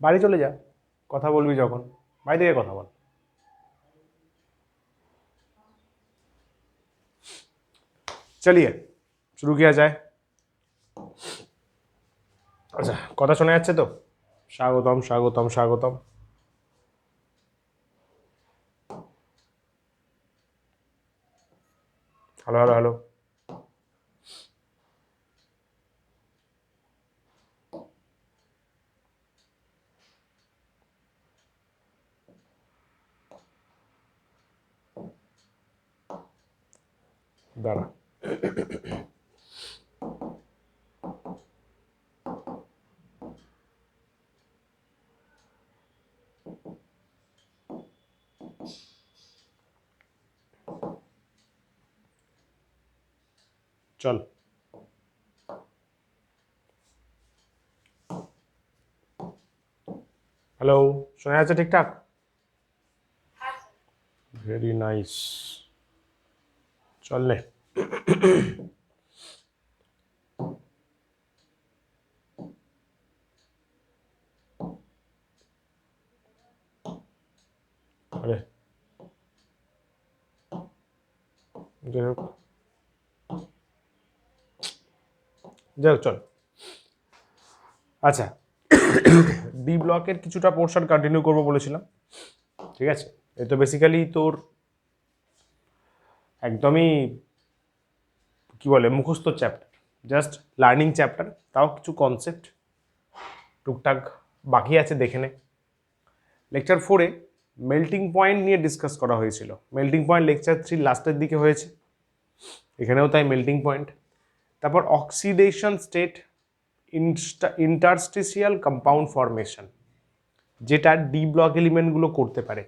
बाड़ी चले जा, कथा बोलबी जखन बाड़ी থেকে কথা বল। चलिए शुरू किया जाए। अच्छा কথা শোনা যাচ্ছে তো? স্বাগতম স্বাগতম স্বাগতম। Hello hello hello. দাঁড়া चल। हेलो শোনা যাচ্ছে ঠিকঠাক? Very nice. চল নে। আরে যাই হোক চল। আচ্ছা ডি ব্লকের কিছুটা পোর্শন কন্টিনিউ করবো বলেছিলাম, ঠিক আছে? এ তো বেসিক্যালি তোর একদমই কি বলে মুখস্থ চ্যাপ্টার, জাস্ট লার্নিং চ্যাপ্টার, তাও কিছু কনসেপ্ট টুকটাক বাকি আছে, দেখে নে। লেকচার 4-এ মেল্টিং পয়েন্ট নিয়ে ডিসকাস করা হয়েছিল। মেল্টিং পয়েন্ট লেকচার 3 লাস্টের দিকে হয়েছে, এখানেও তাই মেল্টিং পয়েন্ট। তারপর oxidation state, interstitial compound formation, যেটা ডি ব্লক এলিমেন্টগুলো করতে পারে।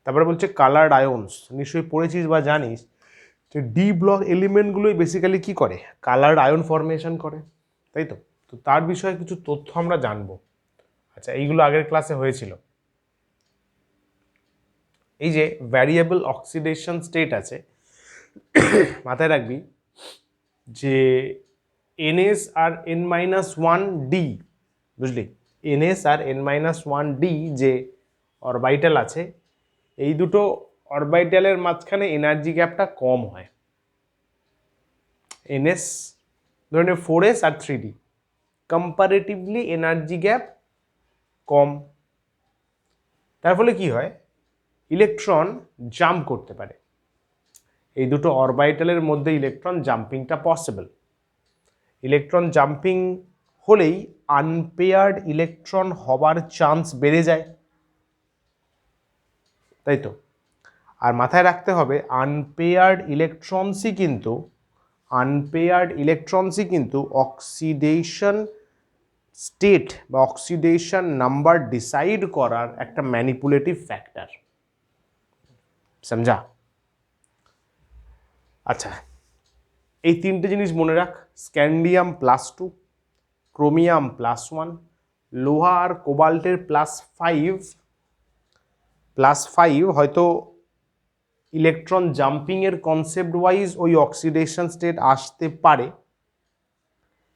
তারপরে বলছে কালার্ড আয়ন্স, নিশ্চয়ই পড়েছিস বা জানিস যে ডি ব্লক এলিমেন্টগুলোই বেসিক্যালি কি করে, কালার্ড আয়ন ফরমেশন করে, তাই তো? তো তার বিষয়ে কিছু তথ্য আমরা জানবো। আচ্ছা এইগুলো আগের ক্লাসে হয়েছিল। এই যে ভ্যারিয়েবল অক্সিডেশন স্টেট আছে, মাথায় রাখবি যে এনএস আর n-1d, বুঝলি? এনএস আর n-1d যে অরবাইটাল আছে, এই দুটো অরবাইটালের মাঝখানে এনার্জি গ্যাপটা কম হয়। এনএস ধরে নে 4s আর 3d, কম্পারেটিভলি এনার্জি গ্যাপ কম। তার ফলে কি হয়, ইলেকট্রন জাম্প করতে পারে। এই দুটো অরবাইটালের মধ্যে ইলেকট্রন জাম্পিংটা পসিবল। ইলেকট্রন জাম্পিং হলেই আনপেয়ার্ড ইলেকট্রন হবার চান্স বেড়ে যায়, তাই তো? আর মাথায় রাখতে হবে আনপেয়ার্ড ইলেকট্রনসই কিন্তু অক্সিডেশন স্টেট বা অক্সিডেশন নাম্বার ডিসাইড করার একটা ম্যানিপুলেটিভ ফ্যাক্টর, সমঝা? আচ্ছা এই তিনটে জিনিস মনে রাখ, স্ক্যান্ডিয়াম +2, ক্রোমিয়াম +1, লোহা আর কোবাল্টের +5 হয়তো ইলেকট্রন জাম্পিংয়ের কনসেপ্ট ওয়াইজ ওই অক্সিডেশন স্টেট আসতে পারে,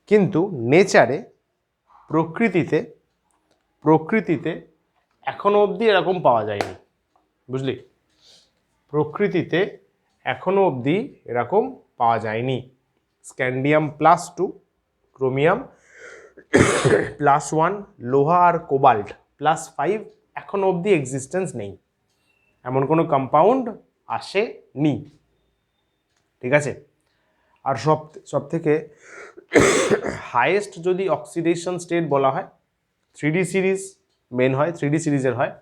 কিন্তু নেচারে প্রকৃতিতে এখনো অবধি এরকম পাওয়া যায়নি, বুঝলি? প্রকৃতিতে এখনো অবধি এরকম পাওয়া যায়নি। স্ক্যান্ডিয়াম +2, ক্রোমিয়াম +1, লোহা আর কোবাল্ট +5 এখনো অবধি এক্সিস্টেন্স নেই, এমন কোনো কম্পাউন্ড আসেনি, ঠিক আছে? আর সব থেকে হাইয়েস্ট যদি অক্সিডেশন স্টেট বলা হয়, 3D সিরিজ মেন হয়, 3D সিরিজের হয়,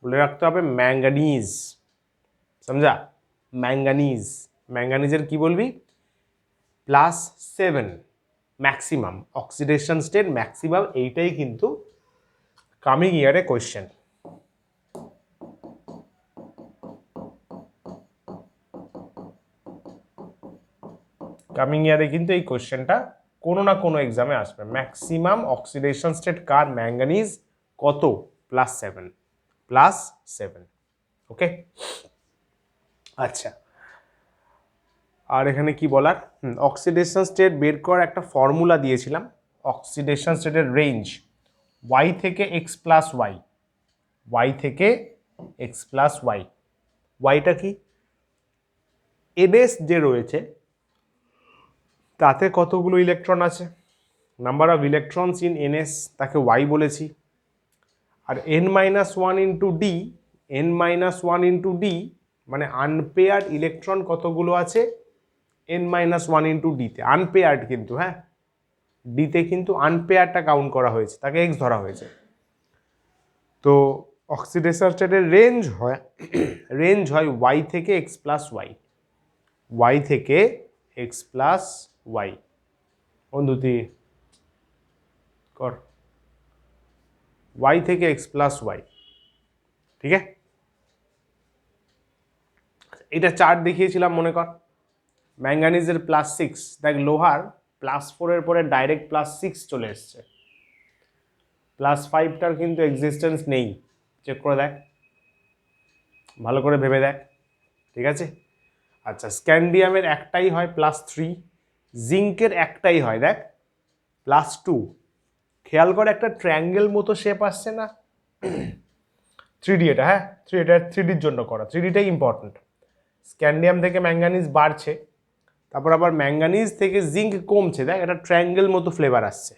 বলে রাখতে হবে ম্যাঙ্গানিজ, সমঝা? ম্যাঙ্গানিজের কি বলবি? +7 ম্যাক্সিমাম অক্সিডেশন স্টেট, ম্যাক্সিমাম। এইটাই কিন্তু কামিং ইয়ারে কোয়েশ্চেন। কামিং ইয়ারে কিন্তু এই কোয়েশ্চেনটা কোনো না কোনো এক্সামে আসবে। ম্যাক্সিমাম অক্সিডেশন স্টেট কার? ম্যাঙ্গানিজ। কত? +7 ওকে। আচ্ছা আর এখানে কি বলার, অক্সিডেশন স্টেট বের করার একটা ফর্মুলা দিয়েছিলাম, অক্সিডেশন স্টেটের রেঞ্জ ওয়াই থেকে এক্স প্লাস ওয়াই, ওয়াই থেকে এক্স প্লাস ওয়াই, ওয়াইটা কি এনএস যে রয়েছে তাতে কতগুলো ইলেকট্রন আছে, number of electrons in ns, তাকে ওয়াই বলেছি। আর n minus one into d, n minus one into d মানে আনপেয়ার্ড ইলেকট্রন কতগুলো আছে এন মাইনাস ওয়ান ইন্টু ডিতে, আনপেয়ার্ড কিন্তু, হ্যাঁ ডিতে কিন্তু আনপেয়ারটা কাউন্ট করা হয়েছে, তাকে এক্স ধরা হয়েছে। তো অক্সিডেশন স্টেটের রেঞ্জ হয় ওয়াই থেকে এক্স প্লাস ওয়াই, ওয়াই থেকে এক্স প্লাস ওয়াই। বন্ধুতি কর, ওয়াই থেকে এক্স প্লাস ওয়াই, ঠিক আছে। এটা চার্ট দেখিয়েছিলাম মনে কর, ম্যাঙ্গানিজের +6, দেখ লোহার +4 পরে ডাইরেক্ট +6 চলে এসছে, +5টার কিন্তু এক্সিস্টেন্স নেই, চেক করে দেখ, ভালো করে ভেবে দেখ, ঠিক আছে। আচ্ছা, স্ক্যান্ডিয়ামের একটাই হয় +3, জিঙ্কের একটাই হয় দেখ +2। খেয়াল করে একটা ট্রায়াঙ্গেল মতো শেপ আসছে না, 3D এটা, হ্যাঁ এটা 3Dর জন্য করা, 3Dটাই ইম্পর্টেন্ট। স্ক্যান্ডিয়াম থেকে ম্যাঙ্গানিজ বাড়ছে, তারপর আবার ম্যাঙ্গানিজ থেকে জিঙ্ক কমছে, দেখ একটা ট্রায়াঙ্গেল মতো ফ্লেভার আসছে।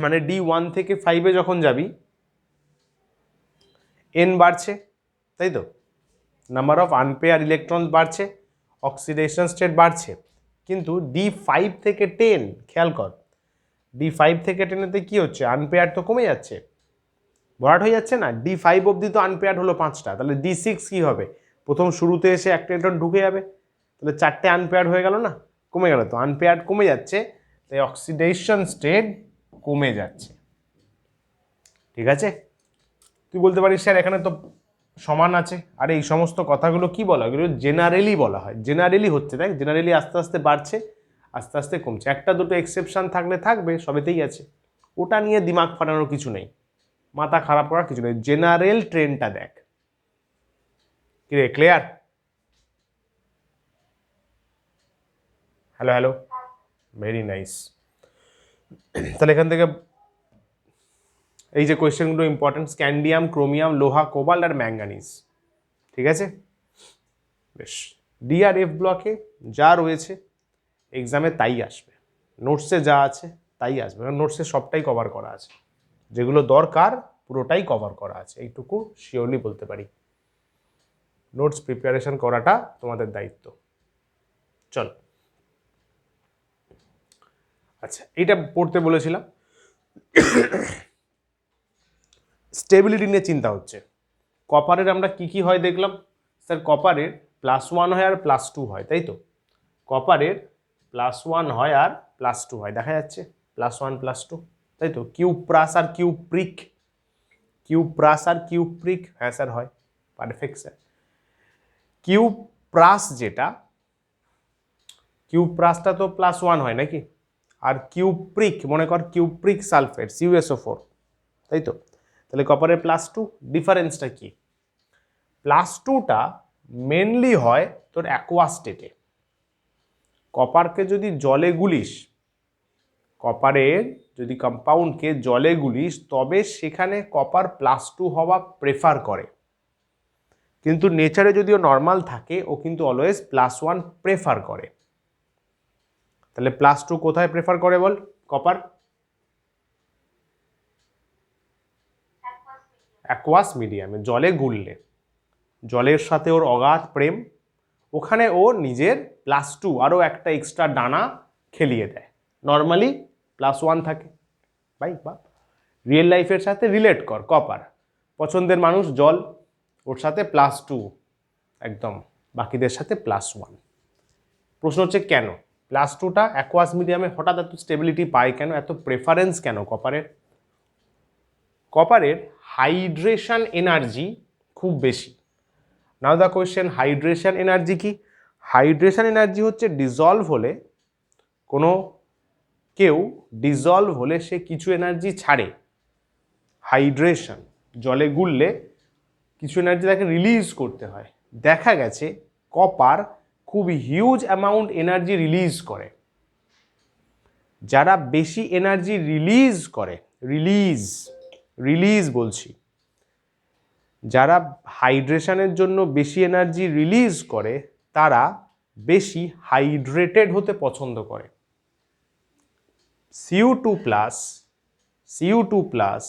মানে D1 থেকে 5-এ যখন যাবি এন বাড়ছে, তাই তো, নাম্বার অফ আনপেয়ার ইলেকট্রন বাড়ছে, অক্সিডেশন স্টেট বাড়ছে। কিন্তু D5 থেকে 10, খেয়াল কর D5 থেকে 10-এতে কি হচ্ছে, আনপেয়ার তো কমে যাচ্ছে, ভরাট হয়ে যাচ্ছে না। D5 অবধি তো আনপেয়ার হলো 5টা, তাহলে D6 কি হবে, প্রথম শুরুতে এসে একটা ইলেকট্রন ঢুকে যাবে, তাহলে 4টে আনপেয়ার হয়ে গেল না, কমে গেল তো, আনপেয়ার কমে যাচ্ছে, তাই অক্সিডেশন স্টেট কমে যাচ্ছে, ঠিক আছে। তুই বলতে পারিস স্যার এখানে তো সমান আছে, আর এই সমস্ত কথাগুলো কি বলা, এগুলো জেনারেলি বলা হয়, জেনারেলি হচ্ছে, দেখ জেনারেলি আস্তে আস্তে বাড়ছে, আস্তে আস্তে কমছে, একটা দুটো এক্সেপশন থাকলে থাকবে, সবেতেই আছে, ওটা নিয়ে দিমাগ ফাটানোর কিছু নেই, মাথা খারাপ করার কিছু নেই, জেনারেল ট্রেন্ডটা দেখ। কি রে, clear? Hello hello, very nice. তাহলে এখান থেকে এই যে কোয়েশ্চেনগুলো ইম্পর্টেন্ট, স্ক্যান্ডিয়াম, ক্রোমিয়াম, লোহা, কোবাল্ট আর ম্যাঙ্গানিজ, ঠিক আছে। বেশ, ডি আর এফ ব্লকে যা রয়েছে এক্সামে তাই আসবে, নোটসে যা আছে তাই আসবে, কারণ নোটসে সবটাই কভার করা আছে, যেগুলো দরকার পুরোটাই কভার করা আছে, এইটুকু শিওরলি বলতে পারি। নোটস প্রিপারেশন করাটা তোমাদের দায়িত্ব। চল, আচ্ছা এইটা পড়তে বলেছিলাম, স্টেবিলিটি নিয়ে চিন্তা হচ্ছে। কপারের আমরা কি কি হয় দেখলাম, স্যার কপারের +1 হয় আর +2 হয়, তাই তো, কপারের +1 হয় আর +2 হয়, দেখা যাচ্ছে +1 +2, তাই তো। কিউপ্রাস আর কিউপ্রিক, কিউপ্রাস আর কিউপ্রিক, হ্যাঁ স্যার হয়, পারফেক্ট স্যার। কিউপ্রাস যেটা, কিউপ্রাসটা তো +1 হয় নাকি, আর কিউপ্রিক মনে কর কিউপ্রিক সালফেট CuSO4, তাই তো। তাহলে কপারের +2, ডিফারেন্সটা কি, +2টা মেনলি হয় তোর অ্যাকোয়া স্টেটে, কপারকে যদি জলে গুলিস, কপারের যদি কম্পাউন্ডকে জলে গুলিস তবে সেখানে কপার +2 হওয়া প্রেফার করে, কিন্তু নেচারে যদিও নর্মাল থাকে ও কিন্তু অলওয়েজ +1 প্রেফার করে। তাহলে +2 কোথায় প্রেফার করে বল, কপার অ্যাকোয়াস মিডিয়ামে, জলে গুললে, জলের সাথে ওর অগাধ প্রেম, ওখানে ও নিজের +2 আরও একটা এক্সট্রা ডানা খেলিয়ে দেয়, নর্মালি +1 থাকে। ভাই বা রিয়েল লাইফের সাথে রিলেট কর, কপার পছন্দের মানুষ জল, ওর সাথে +2 একদম, বাকিদের সাথে +1। প্রশ্ন হচ্ছে কেন +2টা অ্যাকোয়াস মিডিয়ামে হঠাৎ এত স্টেবিলিটি পায় কেন, এত প্রেফারেন্স কেন কপারের? কপারের হাইড্রেশন এনার্জি খুব বেশি। নাও দ্য কোয়েশ্চেন, হাইড্রেশন এনার্জি কি? হাইড্রেশন এনার্জি হচ্ছে ডিজলভ হলে, কোনো কেউ ডিজলভ হলে সে কিছু এনার্জি ছাড়ে, হাইড্রেশন, জলে গুললে কিছু এনার্জি তাকে রিলিজ করতে হয়। দেখা গেছে কপার খুব হিউজ অ্যামাউন্ট এনার্জি রিলিজ করে, যারা বেশি এনার্জি রিলিজ করে রিলিজ রিলিজ বলছি, যারা হাইড্রেশনের জন্য বেশি এনার্জি রিলিজ করে তারা বেশি হাইড্রেটেড হতে পছন্দ করে। CO2+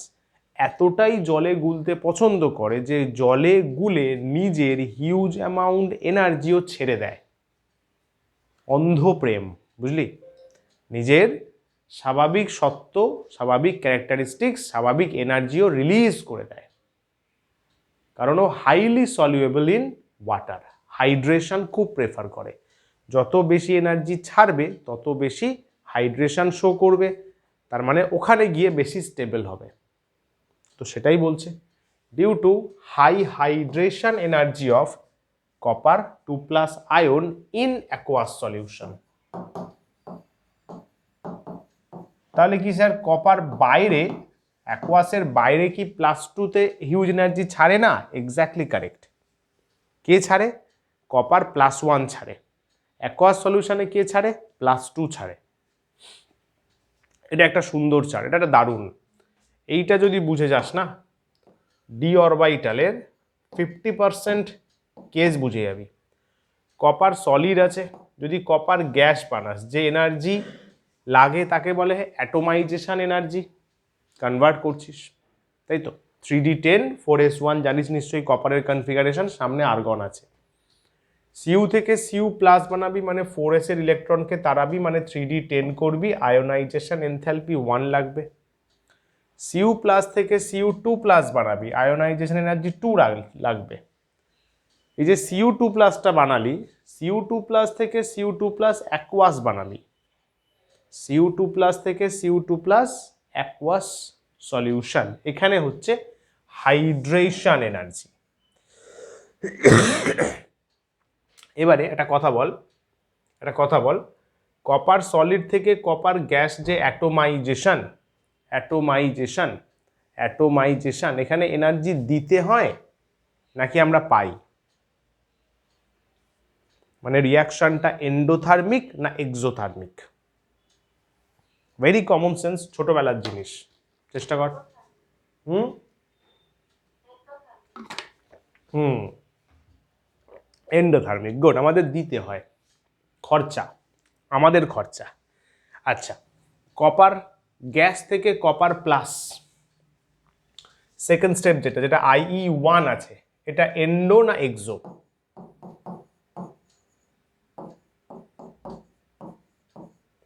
এতটাই জলে গুলতে পছন্দ করে যে জলে গুলে নিজের হিউজ অ্যামাউন্ট এনার্জিও ছেড়ে দেয়। অন্ধ প্রেম, বুঝলি? নিজের স্বাভাবিক সত্ত্ব, স্বাভাবিক ক্যারেক্টারিস্টিক্স, স্বাভাবিক এনার্জিও রিলিজ করে দেয়, কারণ ও হাইলি সলিউয়েবল ইন ওয়াটার, হাইড্রেশন খুব প্রেফার করে। যত বেশি এনার্জি ছাড়বে তত বেশি হাইড্রেশন শো করবে, তার মানে ওখানে গিয়ে বেশি স্টেবল হবে। তো সেটাই বলছে, due to high hydration energy of copper 2+ ion in aqueous solution. তাহলে কি স্যার কপার বাইরে, অ্যাকোয়াসের বাইরে কি +2-তে হিউজ এনার্জি ছাড়ে না? Exactly correct. কে ছাড়ে? কপার +1 ছাড়ে। অ্যাকোয়াস সলিউশনে কে ছাড়ে? +2 ছাড়ে। এটা একটা সুন্দর চার্ট, এটা একটা দারুণ। এইটা যদি বুঝে যাস না, ডি অরবিটালের 50% কেস বুঝে যাবি। কপার সলিড আছে, যদি কপার গ্যাস বানাস, যে এনার্জি লাগে তাকে বলে অ্যাটোমাইজেশন এনার্জি, কনভার্ট করছিস, তাই তো। 3D10 4s1 জানিস নিশ্চয়ই কপারের কনফিগারেশন, সামনে আর্গন আছে। সিউ থেকে Cu+ বানাবি মানে 4s এর ইলেকট্রনকে তাড়াবি মানে 3D10 করবি, আয়োনাইজেশন এনথালপি 1 লাগবে। Cu+ থেকে Cu2+ বানাবি, আয়োনাইজেশন এনার্জি 2 লাগবে। এই যে Cu2+টা বানালি, Cu2+ থেকে Cu2+ অ্যাকোয়াস বানালি, Cu2+ থেকে Cu2+ অ্যাকোয়াস সলিউশন, এখানে হচ্ছে হাইড্রেশন এনার্জি। এবারে একটা কথা বল, কপার সলিড থেকে কপার গ্যাস যে অ্যাটোমাইজেশন, এখানে এনার্জি দিতে হয় নাকি আমরা পাই? মানে রিয়াকশনটা এন্ডোথার্মিক না এক্সোথার্মিক? ভেরি কমন সেন্স, ছোটবেলার জিনিস, চেষ্টা কর। Endothermic, good. আমাদের দিতে হয়, খরচা, আমাদের খরচা। আচ্ছা, কপার গ্যাস থেকে কপার প্লাস, সেকেন্ড স্টেপ যেটা IE1 আছে, এটা এন্ডো না এক্সো?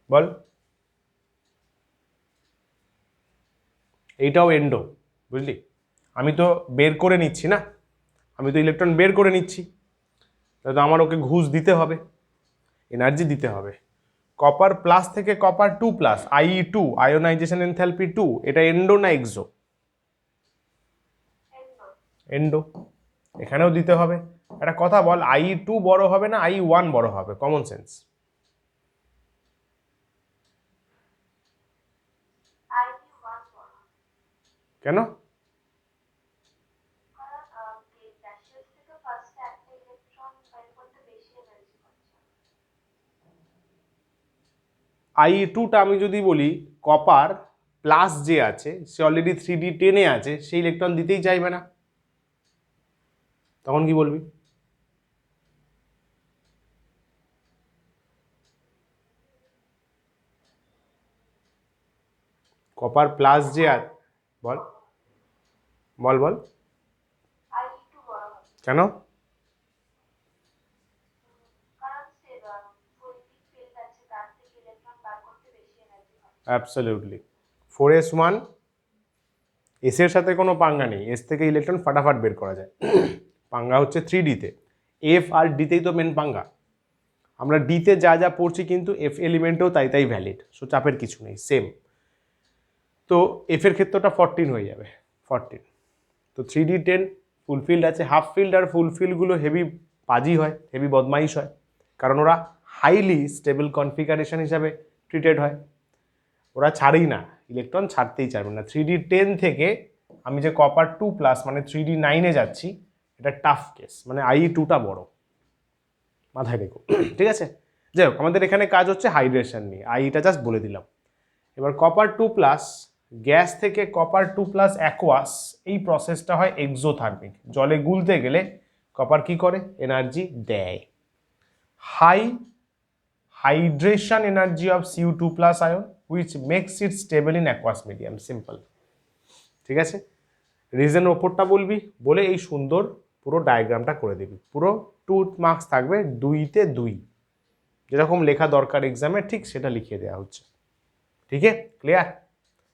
বল। এইটাও এন্ডো, বুঝলি? আমি তো বের করে নিচ্ছি না, আমি তো ইলেকট্রন বের করে নিচ্ছি, তাহলে আমার ওকে ঘুষ দিতে হবে, এনার্জি দিতে হবে। কপার প্লাস থেকে কপার 2+, IE2, আয়োনাইজেশন এনথালপি 2, এটা এন্ডো না এক্সো? এন্ডো। এখানেও দিতে হবে। একটা কথা বল, IE2 বড় হবে না IE1 বড় হবে? Common sense. কেন? IE2টা আমি যদি বলি, কপার প্লাস যে আছে সে অলরেডি 3D10-এ আছে, সেই ইলেকট্রন দিতেই চাইবে না, তখন কি বলবি? কপার প্লাস যে আছে, বল বল বল কেন? অ্যাবসলিউটলি। 4s1 এস এর সাথে কোনো পাঙ্গা নেই, এস থেকে ইলেকট্রন ফাটাফাট বের করা যায়। পাঙ্গা হচ্ছে 3Dতে, এফ আর ডিতেই তো মেন পাঙ্গা। আমরা ডিতে যা যা পড়ছি কিন্তু এফ এলিমেন্টেও তাই ভ্যালিড, সো চাপের কিছু নেই, সেম। তো এফের ক্ষেত্রটা 14 হয়ে যাবে, 14। তো 3D10 ফুলফিল্ড আছে, হাফ ফিল্ড আর ফুলফিল্ডগুলো হেভি পাজি হয়, হেভি বদমাইশ হয়, কারণ ওরা হাইলি স্টেবল কনফিগারেশন হিসাবে ট্রিটেড হয়, ওরা ছাড়েই না, ইলেকট্রন ছাড়তেই চাইবে না। 3D10 থেকে আমি যে কপার 2+ মানে 3D9-এ যাচ্ছি, এটা টাফ কেস, মানে IE2টা বড়, মাথায় রেখো, ঠিক আছে? যাই হোক, আমাদের এখানে কাজ হচ্ছে হাইড্রেশন নিয়ে, আইটা জাস্ট বলে দিলাম। এবার কপার 2+ গ্যাস থেকে কপার 2+ অ্যাকোয়াস, এই প্রসেসটা হয় এক্সোথার্মিক। জলে গুলতে গেলে কপার কি করে? এনার্জি দেয়। High hydration energy of Cu2+ ion which makes it stable in aqueous medium. Simple, ঠিক আছে? রিজনের ওপরটা বলবি, বলে এই সুন্দর পুরো ডায়াগ্রামটা করে দিবি। পুরো 2 মার্কস থাকবে, 2-তে 2, যেরকম লেখা দরকার এক্সামে ঠিক সেটা লিখিয়ে দেওয়া হচ্ছে। ঠিক আছে, ক্লিয়ার?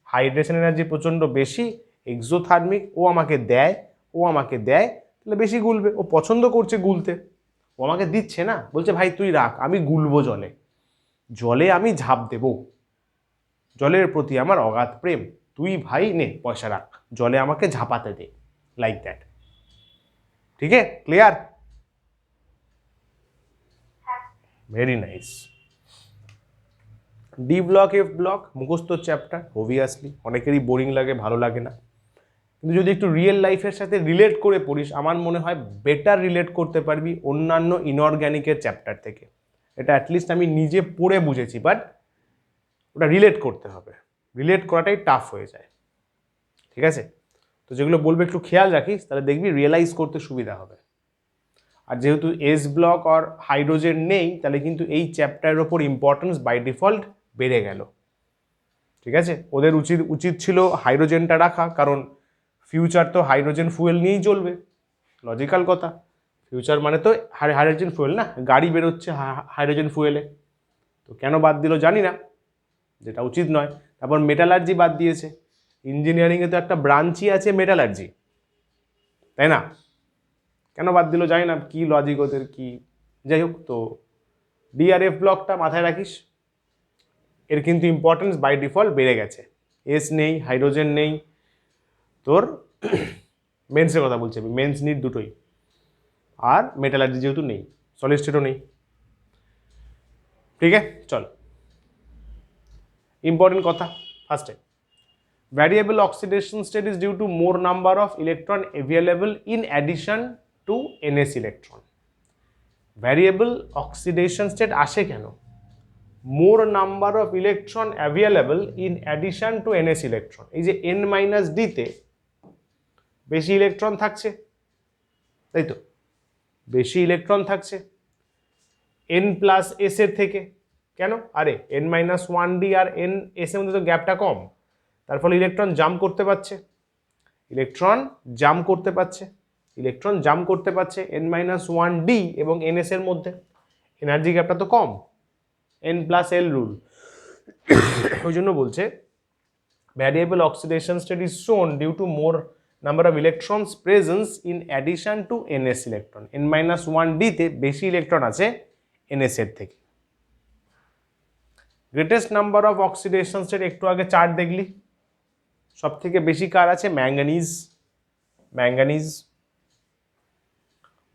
হাইড্রেশন এনার্জি প্রচণ্ড বেশি, এক্সোথার্মিক, ও আমাকে দেয়, তাহলে বেশি গুলবে। ও পছন্দ করছে গুলতে, ও আমাকে দিচ্ছে না, বলছে ভাই তুই রাখ, আমি গুলবো জলে আমি ঝাঁপ দেব, জলের প্রতি আমার অগাধ প্রেম, তুই ভাই নে পয়সা রাখ, জলে আমাকে ঝাঁপাতে দে, লাইক দ্যাট। ঠিক আছে, clear? Very nice. D block, F block মুখস্থ চ্যাপ্টার, অবভিয়াসলি অনেকেরই বোরিং লাগে, ভালো লাগে না, কিন্তু যদি একটু রিয়েল লাইফের সাথে রিলেট করে পড়িস, আমার মনে হয় বেটার রিলেট করতে পারবি অন্যান্য ইনঅর্গ্যানিকের চ্যাপ্টার থেকে। এটা অ্যাটলিস্ট আমি নিজে পড়ে বুঝেছি, বাট ওটা রিলেট করতে হবে, রিলেট করাটাই টাফ হয়ে যায়। ঠিক আছে, তো যেগুলো বলবে একটু খেয়াল রাখিস, তাহলে দেখবি রিয়েলাইজ করতে সুবিধা হবে। আর যেহেতু এস ব্লক আর হাইড্রোজেন নেই, তাহলে কিন্তু এই চ্যাপ্টারের ওপর ইম্পর্টেন্স বাই ডিফল্ট বেড়ে গেল। ঠিক আছে, ওদের উচিত ছিল হাইড্রোজেনটা রাখা, কারণ ফিউচার তো হাইড্রোজেন ফুয়েল নিয়েই চলবে, লজিক্যাল কথা। ফিউচার মানে তো হাইড্রোজেন ফুয়েল না, গাড়ি বেরোচ্ছে হাইড্রোজেন ফুয়েলে, তো কেন বাদ দিল জানি না, যেটা উচিত নয়। তারপর মেটালার্জি বাদ দিয়েছে, ইঞ্জিনিয়ারিংয়ে তো একটা ব্রাঞ্চই আছে মেটালার্জি, তাই না? কেন বাদ দিল জানি না, কি লজিক ওদের, কি যাই হোক। তো ডিআরএফ ব্লকটা মাথায় রাখিস, এর কিন্তু ইম্পর্টেন্স বাই ডিফল্ট বেড়ে গেছে। এস নেই, হাইড্রোজেন নেই, তোর মেন্সের কথা বলছি আমি, মেন্স নিট দুটোই, আর মেটালার্জি যেহেতু নেই, সলিড স্টেটও নেই। ঠিক আছে, চল ইম্পর্টেন্ট কথা। ফার্স্টে, variable oxidation state is due to more number of electron available in addition to ns electron. Variable oxidation state আসে কেন? More number of electron available in addition to ns electron. এই যে n-d-তে বেশি ইলেকট্রন থাকছে, তাই তো, বেশি ইলেকট্রন থাকছে n+s এর থেকে। কেন? আরে n-1d আর n-s এর মধ্যে তো গ্যাপটা কম, তার ফলে ইলেকট্রন জাম্প করতে পারছে, n-1d এবং ns এর মধ্যে এনার্জি গ্যাপটা তো কম, n+l রুল। ওই জন্য বলছে variable oxidation state is shown due to more number of electrons presence in addition to ns electron। n-1d তে বেশি ইলেকট্রন আছে ns এর থেকে। Greatest number of oxidation state, একটু আগে চার্ট দেখলি, সব থেকে বেশি কার আছে? ম্যাঙ্গানিজ।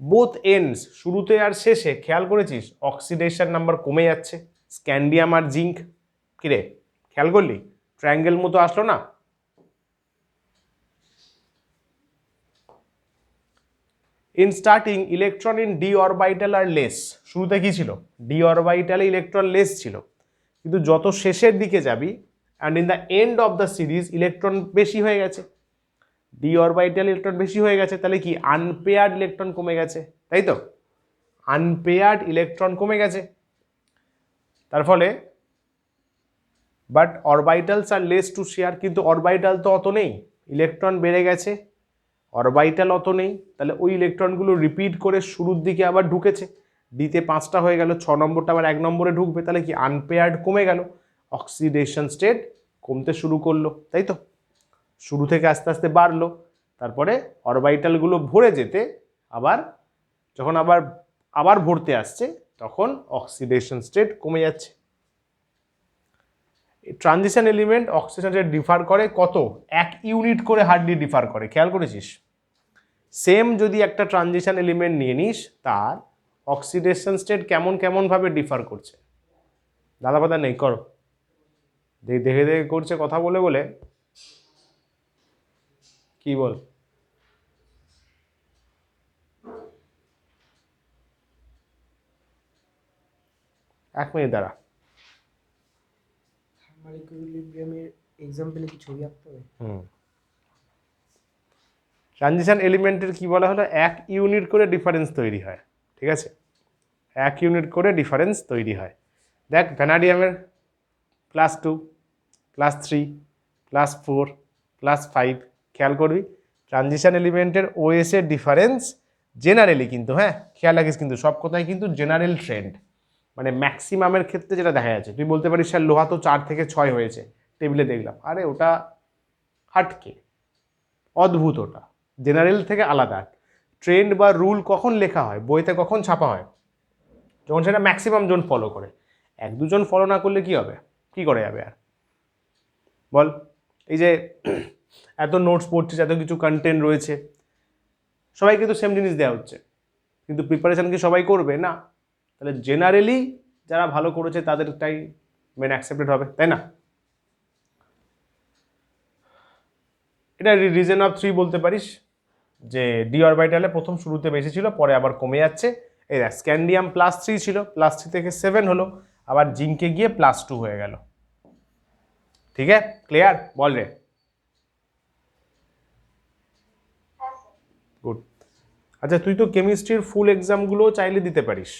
বোথ এন্ডস, শুরুতে আর শেষে খেয়াল করেছিস অক্সিডেশন নাম্বার কমে যাচ্ছে, স্ক্যান্ডিয়াম আর জিঙ্ক। কিরে খেয়াল করলি? ট্রায়াঙ্গেল মতো আসলো না? In starting electron in d orbital are less, শুরুতে কি ছিল? ডি অরবাইটালে ইলেকট্রন লেস ছিল, কিন্তু যত শেষের দিকে যাবি and in the end of the series electron বেশি হয়ে গেছে, ডি অরবাইটাল ইলেকট্রন বেশি হয়ে গেছে, তাহলে কি আনপেয়ার্ড ইলেকট্রন কমে গেছে, তাই তো? আনপেয়ার্ড ইলেকট্রন কমে গেছে, তার ফলে but orbitals are less to share, কিন্তু অরবাইটাল তো অত নেই, ইলেকট্রন বেড়ে গেছে, অরবাইটাল অত নেই, তাহলে ওই ইলেকট্রনগুলো রিপিট করে শুরুর দিকে আবার ঢুকেছে, ডিতে 5টা হয়ে গেল, 6 নম্বরটা আবার 1 নম্বরে ঢুকবে, তাহলে কি আনপেয়ার্ড কমে গেল, অক্সিডেশন স্টেট কমতে শুরু করলো, তাই তো? শুরু থেকে আস্তে আস্তে বাড়লো, তারপরে অরবাইটালগুলো ভরে যেতে আবার যখন আবার ভরতে আসছে, তখন অক্সিডেশন স্টেট কমে যাচ্ছে। Transition element oxidation state differ করে কত? 1 ইউনিট করে হার্ডলি ডিফার করে, খেয়াল করেছিস? সেম যদি একটা ট্রানজিশন এলিমেন্ট নিয়ে নিস, তার অক্সিডেশন স্টেট কেমন ভাবে ডিফার করছে, দাদা পাতা নেই, করো, দেখে করছে কথা বলে বলে, কি বল? 1 মিনিট দাঁড়া। থার্মাল ইকুইলিব্রিয়ামের এক্সাম্পলে কি ছবি আঁকতে হবে? ট্রানজিশন এলিমেন্টের কি বলা হলো, 1 ইউনিট করে ডিফারেন্স তৈরি হয়, ঠিক আছে, 1 ইউনিট করে ডিফারেন্স তৈরি হয়। দেখ ভ্যানাডিয়ামের +2 +3 +4 +5, খেয়াল করবি ট্রানজিশন এলিমেন্টের ওএস এর ডিফারেন্স জেনারেলি কিন্তু, হ্যাঁ খেয়াল রাখিস কিন্তু সব কথাই কিন্তু জেনারেল ট্রেন্ড, মানে ম্যাক্সিমামের ক্ষেত্রে যেটা দেখা যাচ্ছে। তুই বলতে পারিস স্যার লোহা তো 4 থেকে 6 হয়েছে, টেবিলে দেখলাম, আরে ওটা হাটকে, অদ্ভুত, ওটা জেনারেল থেকে আলাদা। ট্রেন্ড বা রুল কখন লেখা হয়, বইতে কখন ছাপা হয়, যখন সেটা ম্যাক্সিমাম জন ফলো করে। 1-2 জন ফলো না করলে কি হবে, কি করে যাবে আর বল। এই যে এত নোটস পড়ছিস, এত কিছু কন্টেন্ট রয়েছে, সবাই কিন্তু সেম জিনিস দেওয়া হচ্ছে, কিন্তু প্রিপারেশন কি সবাই করবে না? তাহলে জেনারেলি যারা ভালো করেছে তাদেরটাই মেন অ্যাকসেপ্টেড হবে, তাই না? এটা রিজন অফ 3 বলতে পারিস, যে ডি অরবিটালে প্রথম শুরুতে বেশি ছিল, পরে আবার কমে যাচ্ছে। এই দেখ স্ক্যান্ডিয়াম +3 ছিল, +3 থেকে 7 হলো, আবার জিঙ্কে গিয়ে +2 হয়ে গেল। ঠিক আছে, ক্লিয়ার? বল রে। গুড। আচ্ছা তুই তো কেমিস্ট্রির ফুল এক্সামগুলো চাইলে দিতে পারিস,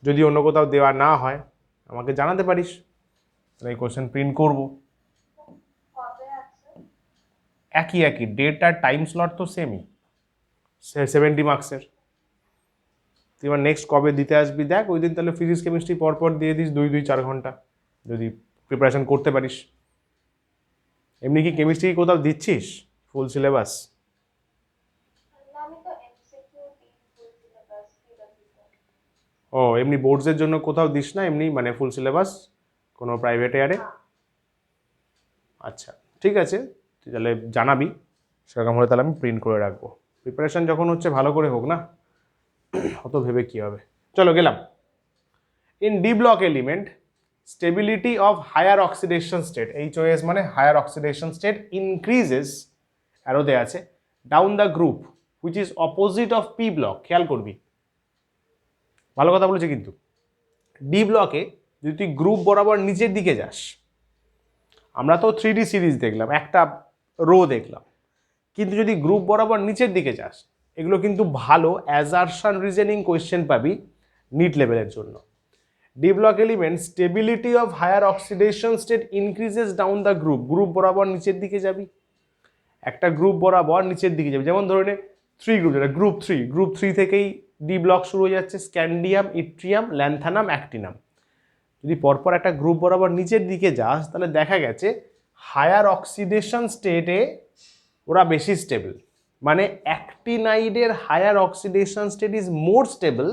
যদি অন্য কোথাও দেওয়া না হয় আমাকে জানাতে পারিস, এই কোশ্চেন প্রিন্ট করবো। একই ডেট আর টাইম স্লট তো সেমই, 70 মার্কসের। তুই এবার নেক্সট কবে দিতে আসবি দেখ, ওই দিন তাহলে ফিজিক্স কেমিস্ট্রি পরপর দিয়ে দিস 2-4 ঘন্টা, যদি প্রিপারেশন করতে পারিস। এমনি কি কেমিস্ট্রি কোথাও দিচ্ছিস ফুল সিলেবাস? ও এমনি বোর্ডসের জন্য কোথাও দিস না এমনি, মানে ফুল সিলেবাস কোনো প্রাইভেট এয়ারে? আচ্ছা ঠিক আছে, তুই তাহলে জানাবি, সেরকম হলে তাহলে আমি প্রিন্ট করে রাখবো। প্রিপারেশন যখন হচ্ছে ভালো করে হোক না, অত ভেবে কী হবে। চলো গেলাম। In d block element stability of higher oxidation state, HOS মানে হায়ার অক্সিডেশন স্টেট, ইনক্রিজেস, অ্যারোতে আছে, down the group which is opposite of p block. খেয়াল করবি, ভালো কথা বলেছে কিন্তু। ডি ব্লকে যদি তুই গ্রুপ বরাবর নিচের দিকে যাস, আমরা তো 3D সিরিজ দেখলাম, একটা রো দেখলাম, কিন্তু যদি গ্রুপ বরাবর নিচের দিকে যাস, এগুলো কিন্তু ভালো অ্যাজারশন রিজনিং কোয়েশ্চেন পাবি নিট লেভেলের জন্য। D block element stability of higher oxidation state increases down the group, group বরাবর নিচের দিকে যাবি, একটা গ্রুপ বরাবর নিচের দিকে যাবি। যেমন ধরে নে 3 গ্রুপ, যেটা গ্রুপ 3 থেকেই ডি ব্লক শুরু হয়ে যাচ্ছে, স্ক্যান্ডিয়াম, ইট্রিয়াম, ল্যান্থানাম, অ্যাক্টিনাম। যদি পরপর একটা গ্রুপ বরাবর নিচের দিকে যাস, তাহলে দেখা গেছে হায়ার অক্সিডেশন স্টেটে ওরা বেশি স্টেবল, মানে অ্যাক্টিনাইডের higher oxidation state is more stable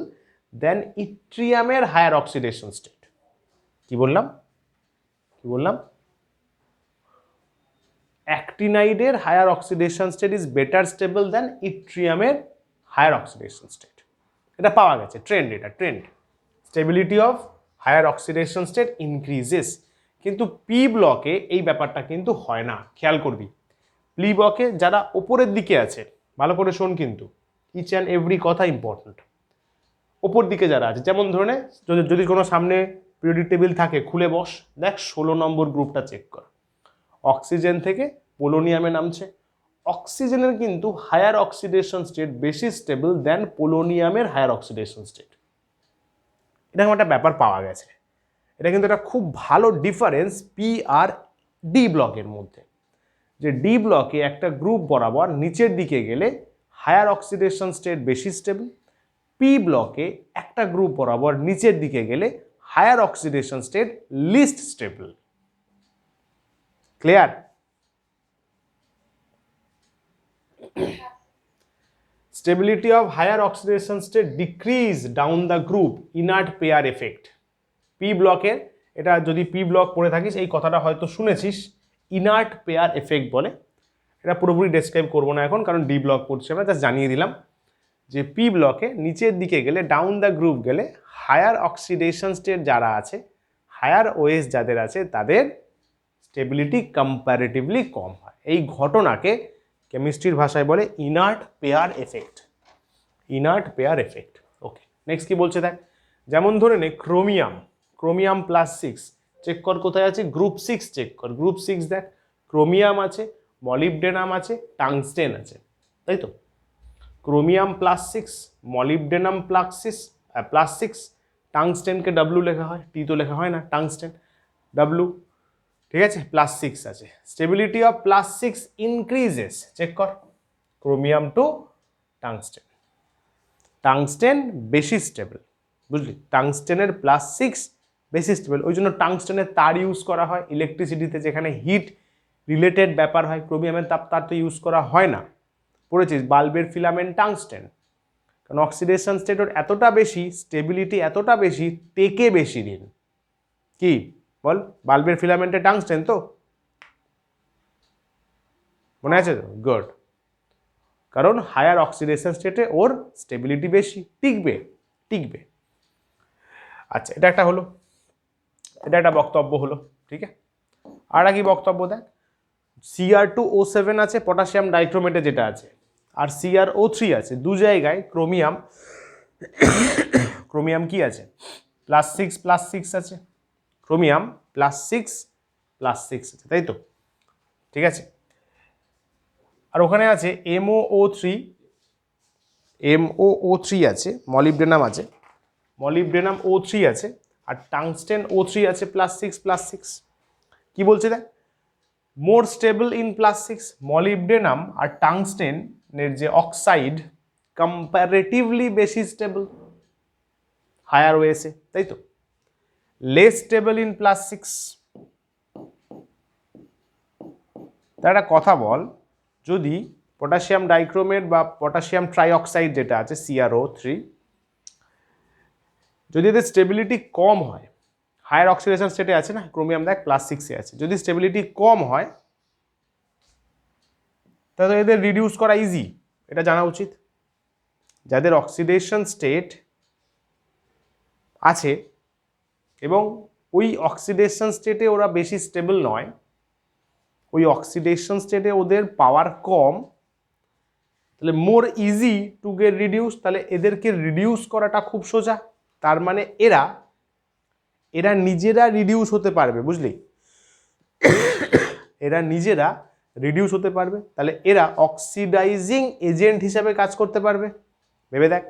than ইট্রিয়ামের হায়ার অক্সিডেশন স্টেট। কি বললাম? অ্যাক্টিনাইডের higher oxidation state is better stable than ইট্রিয়ামের হায়ার অক্সিডেশন স্টেট। এটা পাওয়া গেছে, ট্রেন্ড, এটা trend. Stability of higher oxidation state increases, কিন্তু পি ব্লকে এই ব্যাপারটা কিন্তু হয় না। খেয়াল করবি পি ব্লকে যারা ওপরের দিকে আছে, ভালো করে শোন কিন্তু, ইচ অ্যান্ড এভরি কথা ইম্পর্টেন্ট। ওপর দিকে যারা আছে, যেমন ধরে নে যদি কোনো সামনে পিরিয়ডিক টেবিল থাকে, খুলে বস, দেখ 16 নম্বর গ্রুপটা চেক কর, অক্সিজেন থেকে পোলোনিয়ামে নামছে। অক্সিজেনের কিন্তু হায়ার অক্সিডেশন স্টেট বেশি স্টেবল দেন পোলোনিয়ামের হায়ার অক্সিডেশন স্টেট। এরকম একটা ব্যাপার পাওয়া গেছে। এটা কিন্তু একটা খুব ভালো ডিফারেন্স পি আর ডি ব্লকের মধ্যে, যে ডি ব্লকে একটা গ্রুপ বরাবর নিচের দিকে গেলে হায়ার অক্সিডেশন স্টেট বেশি স্টেবল, পি ব্লকে একটা গ্রুপ বরাবর নিচের দিকে গেলে higher oxidation state least stable. Clear? Stability of higher oxidation state decrease down the group, inert pair effect. P ব্লকের, এটা যদি পি ব্লক পড়ে থাকিস এই কথাটা হয়তো শুনেছিস, ইনার্ট পেয়ার এফেক্ট বলে। এটা পুরোপুরি ডেসক্রাইব করবো না এখন, কারণ ডি ব্লক পড়ছে, আমরা জাস্ট জানিয়ে দিলাম যে পি ব্লকে নিচের দিকে গেলে, ডাউন দ্য গ্রুপ গেলে, হায়ার অক্সিডেশন স্টেট যারা আছে, হায়ার ওএস যাদের আছে, তাদের স্টেবিলিটি কম্প্যারেটিভলি কম হয়। এই ঘটনাকে কেমিস্ট্রির ভাষায় বলে inert pair effect. Inert pair effect. Okay, next কি বলছে দেখ, যেমন ধরে নে ক্রোমিয়াম +6 চেক কর কোথায় আছে, গ্রুপ 6 চেক কর, গ্রুপ 6 দেখ, ক্রোমিয়াম আছে, মলিবডেনাম আছে, টাংস্টেন আছে, তাই তো? ক্রোমিয়াম +6, মলিবডেনাম +6, টাংস্টেনকে ডাব্লু লেখা হয়, টি তো লেখা হয় না, টাংস্টেন ডাব্লু, ঠিক আছে, +6 আছে। স্টেবিলিটি অফ +6 ইনক্রিজেস, চেক কর, ক্রোমিয়াম টু টাংস্টেন, টাংস্টেন বেশি স্টেবল, বুঝলি, টাংস্টেনের +6 বেশি স্টেবল, ওই জন্য টাংস্টেনের তার ইউজ করা হয় ইলেকট্রিসিটিতে, যেখানে হিট রিলেটেড ব্যাপার হয়, ক্রোমিয়ামের তার তো ইউজ করা হয় না, পড়েছিস, বাল্বের ফিলামেন্ট টাংস্টেন, কারণ অক্সিডেশন স্টেট ওর এতটা বেশি, স্টেবিলিটি এতটা বেশি, টেকে বেশি দিন, কি বল, বাল্বের ফিলামেন্টে টাংস্টেন তো মনে আছে তো, গুড, কারণ হায়ার অক্সিডেশন স্টেটে ওর স্টেবিলিটি বেশি, টিকবে টিকবে। আচ্ছা, এটা একটা হলো, এটা একটা বক্তব্য হলো, ঠিক আছে। আর কি বক্তব্য দেখ, Cr2O7 আছে পটাশিয়াম ডাইক্রোমেটে যেটা আছে, আর CrO3 আছে, দু জায়গায় ক্রোমিয়াম, ক্রোমিয়াম কি আছে, +6 আছে, ক্রোমিয়াম +6 আছে, তাই তো, ঠিক আছে। আর ওখানে আছে MOO3 আছে, মলিবডেনাম আছে, মলিবডেনাম O3 আছে, আর টাংস্টেন O3 আছে +6, কি বলছে দেখ, মোর স্টেবল ইন +6, মলিবডেনাম আর টাংস্টেনের যে অক্সাইড কম্পারেটিভলি বেশি স্টেবল হায়ার ওয়েসে, তাই তো, লেস স্টেবল ইন +6। তার একটা কথা বল, যদি পটাশিয়াম ডাইক্রোমেট বা পটাশিয়াম ট্রাইঅক্সাইড যেটা আছে CrO3, যদি এদের স্টেবিলিটি কম হয়, হায়ার অক্সিডেশন স্টেটে আছে না, ক্রোমিয়াম দেখ +6 আছে, যদি স্টেবিলিটি কম হয় তাহলে এদের রিডিউস করা ইজি, এটা জানা উচিত। যাদের অক্সিডেশন স্টেট আছে এবং ওই অক্সিডেশন স্টেটে ওরা বেশি স্টেবল নয়, ওই অক্সিডেশন স্টেটে ওদের পাওয়ার কম, তাহলে মোর ইজি টু গেট রিডিউস, তাহলে এদেরকে রিডিউস করাটা খুব সোজা। তার মানে এরা নিজেরা রিডিউস হতে পারবে, বুঝলি, এরা নিজেরা রিডিউস হতে পারবে, তাহলে এরা অক্সিডাইজিং এজেন্ট হিসাবে কাজ করতে পারবে। ভেবে দেখ,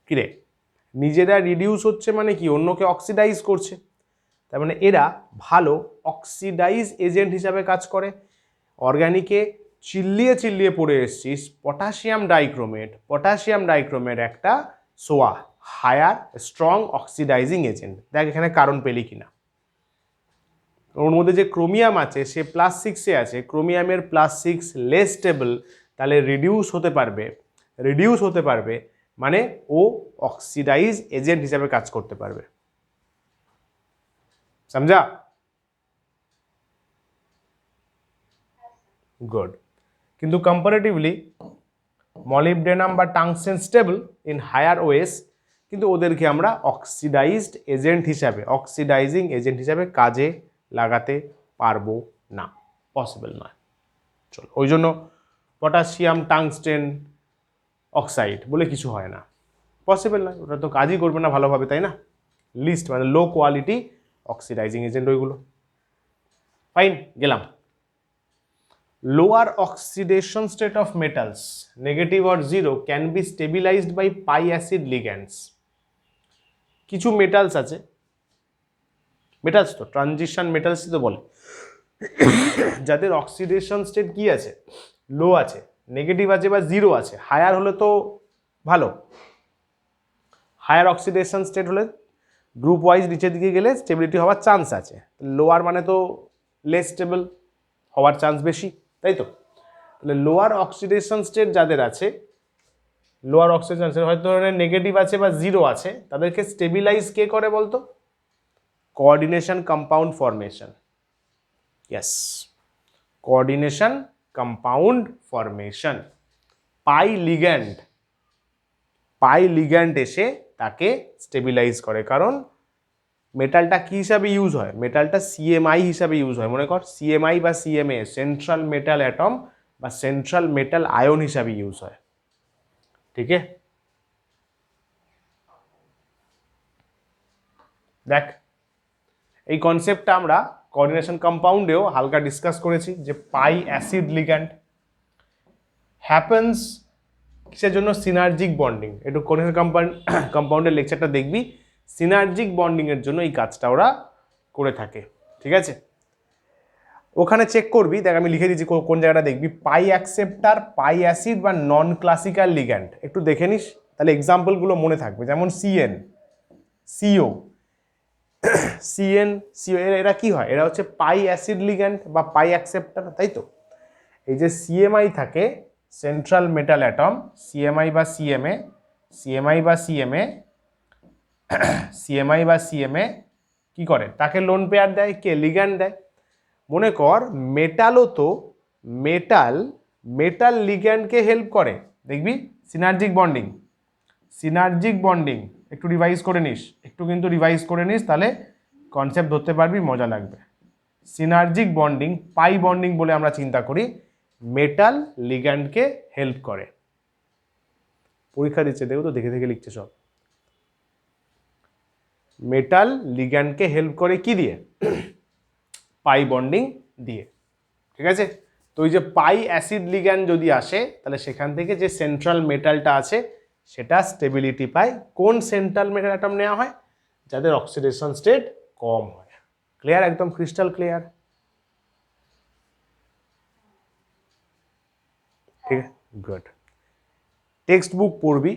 কিরে, নিজেরা রিডিউস হচ্ছে মানে কি, অন্যকে অক্সিডাইজ করছে, তার মানে এরা ভালো অক্সিডাইজ এজেন্ট হিসাবে কাজ করে। অর্গানিকে চিল্লিয়ে পড়ে এসছিস, পটাশিয়াম ডাইক্রোমেট একটা সোয়া হায়ার স্ট্রং অক্সিডাইজিং এজেন্ট, দেখ এখানে কারণ পেলি কিনা। ওর মধ্যে যে ক্রোমিয়াম আছে সে +6 আছে, ক্রোমিয়ামের +6 লেস স্টেবল, তাহলে রিডিউস হতে পারবে মানে ও অক্সিডাইজ এজেন্ট হিসাবে কাজ করতে পারবে, সমঝা? গুড। কিন্তু কম্পারেটিভলি মলিবডেনাম বা টাংস্টেন স্টেবল ইন হায়ার ওয়েস, কিন্তু ওদেরকে আমরা অক্সিডাইজিং এজেন্ট হিসাবে কাজে লাগাতে পারবো না, পসিবল নয়। চলো, ওই জন্য পটাশিয়াম টাংস্টেন অক্সাইড বলে কিছু হয় না, পসিবল নয়, ওটা তো কাজই করবে না ভালোভাবে, তাই না, লিস্ট মানে লো কোয়ালিটি অক্সিডাইজিং এজেন্ট ওইগুলো। ফাইন, গেলাম। Lower oxidation state of metals, negative or zero, can be stabilized by pi acid ligands. কিছু মেটালস আছে, মেটালস তো ট্রানজিশন মেটালসই তো বলে, যাদের অক্সিডেশন স্টেট কি আছে, লো আছে, নেগেটিভ আছে বা জিরো আছে, হায়ার হলে তো ভালো, হায়ার অক্সিডেশন স্টেট হলে গ্রুপ ওয়াইজ নিচের দিকে গেলে স্টেবিলিটি হওয়ার চান্স আছে, লোয়ার মানে তো লেস স্টেবল হওয়ার চান্স বেশি, তাই তো। তাহলে লোয়ার অক্সিডেশন স্টেট যাদের আছে, লোয়ার অক্সিডেশন স্টেট হয়তো ধরনের নেগেটিভ আছে বা জিরো আছে, তাদেরকে স্টেবিলাইজ কে করে বলতো, coordination compound formation, yes, coordination compound formation, pi ligand এসে তাকে স্টেবিলাইজ করে, কারণ মেটালটা কি হিসাবে ইউজ হয়, মেটালটা CMI হিসাবে ইউজ হয়, মনে কর CMI বা CMA, সেন্ট্রাল মেটাল অ্যাটম বা সেন্ট্রাল মেটাল আয়ন হিসাবে ইউজ হয়, ঠিক আছে। দেখ, এই কনসেপ্টটা আমরা কোঅর্ডিনেশন কম্পাউন্ডেও হালকা ডিসকাস করেছি, যে পাই অ্যাসিড লিগ্যান্ড হ্যাপেন্স কিসের জন্য? সিনার্জিক বন্ডিং। একটু কোঅর্ডিনেশন কম্পাউন্ডের লেকচারটা দেখবি, সিনার্জিক বন্ডিং এর জন্য এই কাজটা ওরা করে থাকে, ঠিক আছে? ওখানে চেক করবি, দেখ আমি লিখে দিচ্ছি কোন জায়গাটা দেখবি, পাই অ্যাকসেপ্টার, পাই অ্যাসিড বা নন ক্লাসিক্যাল লিগ্যান্ড, একটু দেখে নিস, তাহলে এক্সাম্পলগুলো মনে থাকবে। যেমন সিএন, সিও, সিএন, সিও, এরা কি হয়? এরা হচ্ছে পাই অ্যাসিড লিগ্যান্ড বা পাই অ্যাকসেপ্টার, তাই তো? এই যে সিএমআই থাকে, সেন্ট্রাল মেটাল অ্যাটম, সিএমআই বা সিএমএ, সিএমআই বা সিএমএ, সিএমআই বা সিএমএ কি করে? তাকে লোন পেয়ার দেয়, কে? লিগ্যান্ড দেয়। মনে কর মেটালও তো, মেটাল মেটাল লিগ্যান্ডকে হেল্প করে, দেখবি সিনার্জিক বন্ডিং, সিনার্জিক বন্ডিং একটু রিভাইজ করে নিস, একটু কিন্তু রিভাইজ করে নিস, তাহলে কনসেপ্ট ধরতে পারবি, মজা লাগবে। সিনার্জিক বন্ডিং, পাই বন্ডিং বলে আমরা চিন্তা করি, মেটাল লিগ্যান্ডকে হেল্প করে। পরীক্ষা দিচ্ছে দেখো তো, দেখে দেখে লিখছে সব। মেটাল লিগ্যান্ডকে হেল্প করে কি দিয়ে? পাই বন্ডিং দিয়ে, ঠিক আছে? তো ওই যে পাই অ্যাসিড লিগ্যান্ড যদি আসে, তাহলে সেখান থেকে যে সেন্ট্রাল মেটালটা আছে সেটা স্টেবিলিটি পায়। কোন সেন্ট্রাল মেটাল অ্যাটম নেওয়া হয়? যাদের অক্সিডেশন স্টেট কম হয়। ক্লিয়ার? একদম ক্রিস্টাল ক্লিয়ার, ঠিক আছে? গুড। টেক্সট বুক পড়বি,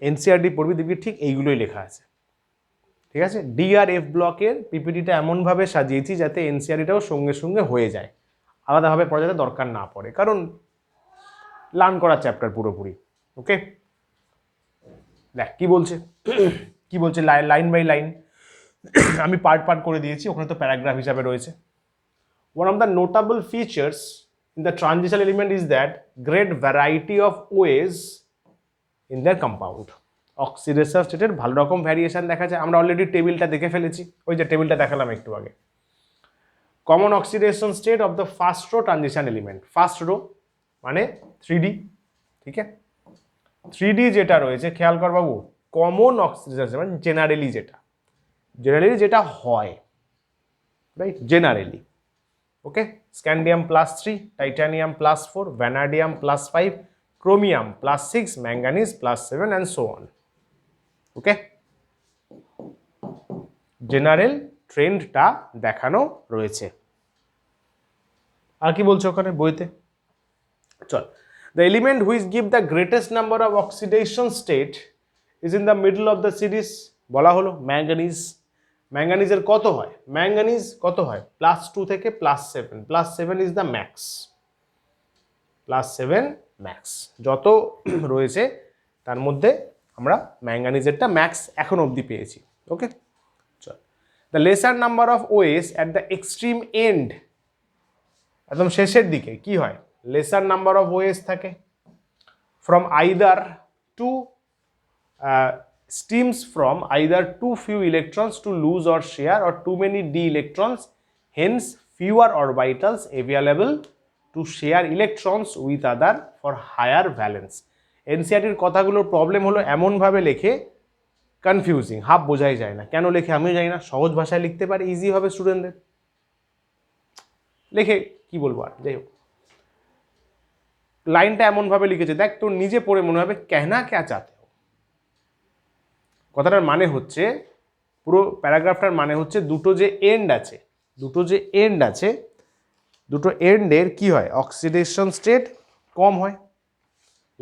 এনসিআরটি পড়বি, দেখবি ঠিক এইগুলোই লেখা আছে, ঠিক আছে? ডি আর এফ ব্লকের পিপিটিটা এমনভাবে সাজিয়েছি যাতে এনসিআরটিটাও সঙ্গে সঙ্গে হয়ে যায়, আলাদাভাবে পড়া যাতে দরকার না পড়ে, কারণ লার্ন করা চ্যাপ্টার পুরোপুরি। ওকে, দেখ কি বলছে, কি বলছে লাইন বাই লাইন, আমি পার্ট পার্ট করে দিয়েছি, ওখানে তো প্যারাগ্রাফ হিসাবে রয়েছে। One of the notable features in the transition element is that great variety of OAs in their compound. Oxidation স্টেটের ভালো রকম ভ্যারিয়েশন দেখা যায়, আমরা অলরেডি টেবিলটা দেখে ফেলেছি, ওই যে টেবিলটা দেখালাম একটু আগে। Common oxidation state of the first row transition element, first row মানে 3D, ঠিক আছে? 3D যেটা রয়েছে, খেয়াল কর বাবু, কমন অক্সিডেশন মানে জেনারেলি যেটা হয়, right? Generally, okay, scandium +3, titanium +4, vanadium +5, chromium +6, manganese +7 and so on. Okay, general ট্রেন্ডটা দেখানো রয়েছে। আর কি বলছো ওখানে বইতে? চল, the element which give the greatest number of oxidation state is in the middle of the series, বলা হলো ম্যাঙ্গানিজ। ম্যাঙ্গানিজের কত হয়? ম্যাঙ্গানিজ কত হয়? +2 থেকে +7, +7 ইজ দ্য ম্যাক্স, +7 ম্যাক্স। যত রয়েছে তার মধ্যে আমরা ম্যাঙ্গানিজেরটা ম্যাক্স এখন অবধি পেয়েছি। ওকে, চল, the lesser number of OS at the extreme end, একদম শেষের দিকে কি হয়? লেসার নাম্বার অফ ওএস থাকে, from either to stems from either too few electrons to lose or share or too many d electrons, hence fewer orbitals available to share electrons with other for higher valence. এনসিআরটির কথাগুলোর problem হলো এমনভাবে লেখে, confusing, half বোঝাই যায় না। কেন লেখে আমিও জানি না, সহজ ভাষায় লিখতে পারে, ইজি হবে স্টুডেন্টদের, লেখে কি বলবো আর, যাই হোক। লাইনটা এমনভাবে লিখেছে, দেখ তোর নিজে পড়ে মনে হবে কেনা ক্যা চাতে। কথাটার মানে হচ্ছে, পুরো প্যারাগ্রাফটার মানে হচ্ছে, দুটো যে এন্ড আছে, দুটো এন্ডের কি হয়? অক্সিডেশন স্টেট কম হয়।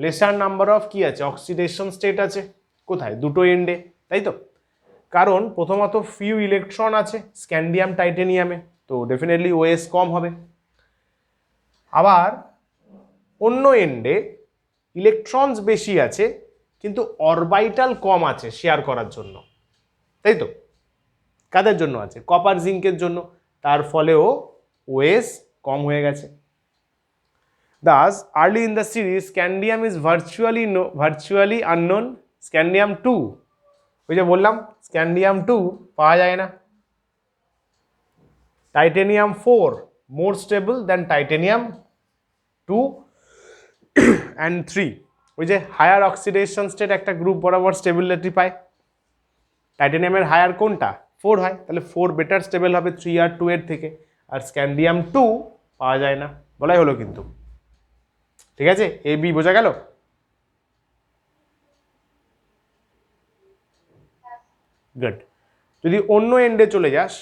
লেসার নাম্বার অফ কি আছে? অক্সিডেশন স্টেট আছে কোথায়? দুটো এন্ডে, তাই তো? কারণ প্রথমত ফিউ ইলেকট্রন আছে স্ক্যান্ডিয়াম টাইটেনিয়ামে, তো ডেফিনেটলি ওএস কম হবে। আবার অন্য এন্ডে ইলেকট্রনস বেশি আছে কিন্তু অরবাইটাল কম আছে শেয়ার করার জন্য, তাই তো? কাদের জন্য আছে? কপার জিঙ্কের জন্য, তার ফলেও ওএস কম হয়ে গেছে। Thus, early in the series, scandium is virtually unknown. Scandium 2, ওই যে বললাম scandium 2 পাওয়া যায় না। Titanium 4 more stable than titanium 2 and 3, ওই যে হায়ার অক্সিডেশন স্টেট একটা গ্রুপ বরাবর স্টেবিলিটি পায়। টাইটানিয়ামের হায়ার কোনটা? 4 হয়, তাহলে 4 বেটার স্টেবল হবে 3 আর 2 এর থেকে, আর স্ক্যান্ডিয়াম 2 পাওয়া যায় না, বলাই হলো কিন্তু। ঠিক আছে, এ বি বোঝা গেল? গুড। যদি অন্য এন্ডে চলে যাস,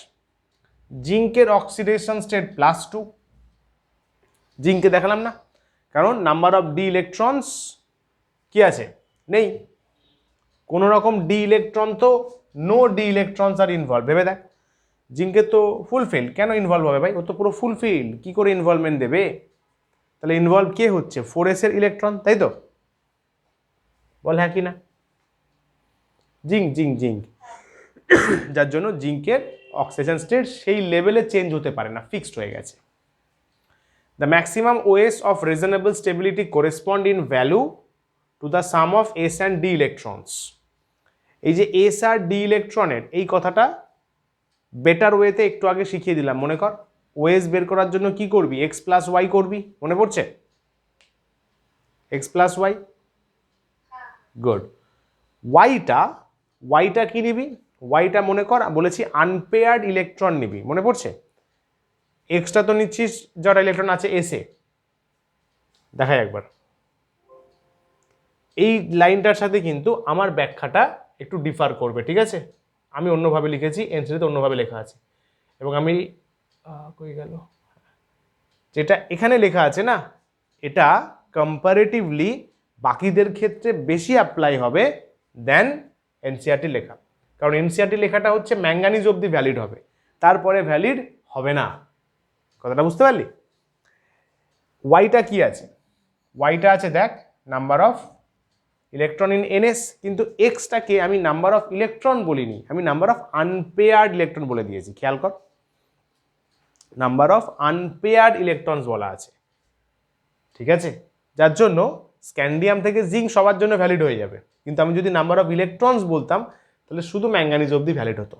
জিঙ্কের অক্সিডেশন স্টেট +2, জিঙ্কে দেখালাম না, কারণ নাম্বার অফ ডি ইলেকট্রনস কি আছে, নেই, কোনো রকম ডি ইলেকট্রন তো, no D electrons are involve. ভেবে দেখ, জিঙ্কে তো ফুলফিল, কেন ইনভলভ হবে ভাই, ও তো পুরো ফুলফিল, কি করে ইনভলভমেন্ট দেবে? তাহলে ইনভলভ কে হচ্ছে, 4s এর ইলেকট্রন, তাই তো? বল হ্যাঁ কি না? জিঙ্ক জিঙ্ক জিঙ্ক, যার জন্য জিঙ্কের অক্সিজেন স্টেট সেই লেভেলে চেঞ্জ হতে পারে না, ফিক্সড হয়ে গেছে। The maximum OS of reasonable stability correspond in value to the sum of s and d electrons. এই যে s আর d ইলেকট্রনের এই কথাটা বেটার ওয়েতে একটু আগে শিখিয়ে দিলাম, মনে কর। ওএস বের করার জন্য কি করবি, x প্লাস ওয়াই করবি, মনে পড়ছে? x plus y, good. ওয়াইটা কি নিবি, ওয়াইটা মনে কর বলেছি আনপেয়ার্ড ইলেকট্রন নিবি, মনে পড়ছে? এক্সটা তো নিচ্ছিস যারা ইলেকট্রন আছে এসে, দেখাই একবার। এই লাইনটার সাথে কিন্তু আমার ব্যাখ্যাটা একটু ডিফার করবে, ঠিক আছে? আমি অন্যভাবে লিখেছি, এনসিতে অন্যভাবে লেখা আছে, এবং আমি কই গেল, যেটা এখানে লেখা আছে না, এটা কম্পারেটিভলি বাকিদের ক্ষেত্রে বেশি অ্যাপ্লাই হবে দেন এনসিআরটি লেখা, কারণ এনসিআরটি লেখাটা হচ্ছে ম্যাঙ্গানিজ অবধি ভ্যালিড হবে, তারপরে ভ্যালিড হবে না। কথাটা বুঝতে পারলি? ওয়াইটা কি আছে, ওয়াইটা আছে দেখ number of electron in NS, কিন্তু এক্সটাকে আমি নাম্বার অফ ইলেকট্রন বলিনি, আমি নাম্বার অফ আনপেয়ার্ড ইলেকট্রন বলে দিয়েছি, খেয়াল কর, নাম্বার অফ আনপেয়ার্ড ইলেকট্রনস বলা আছে, ঠিক আছে? যার জন্য স্ক্যান্ডিয়াম থেকে জিঙ্ক সবার জন্য ভ্যালিড হয়ে যাবে, কিন্তু আমি যদি নাম্বার অফ ইলেকট্রনস বলতাম তাহলে শুধু ম্যাঙ্গানিজ অবধি ভ্যালিড হতো।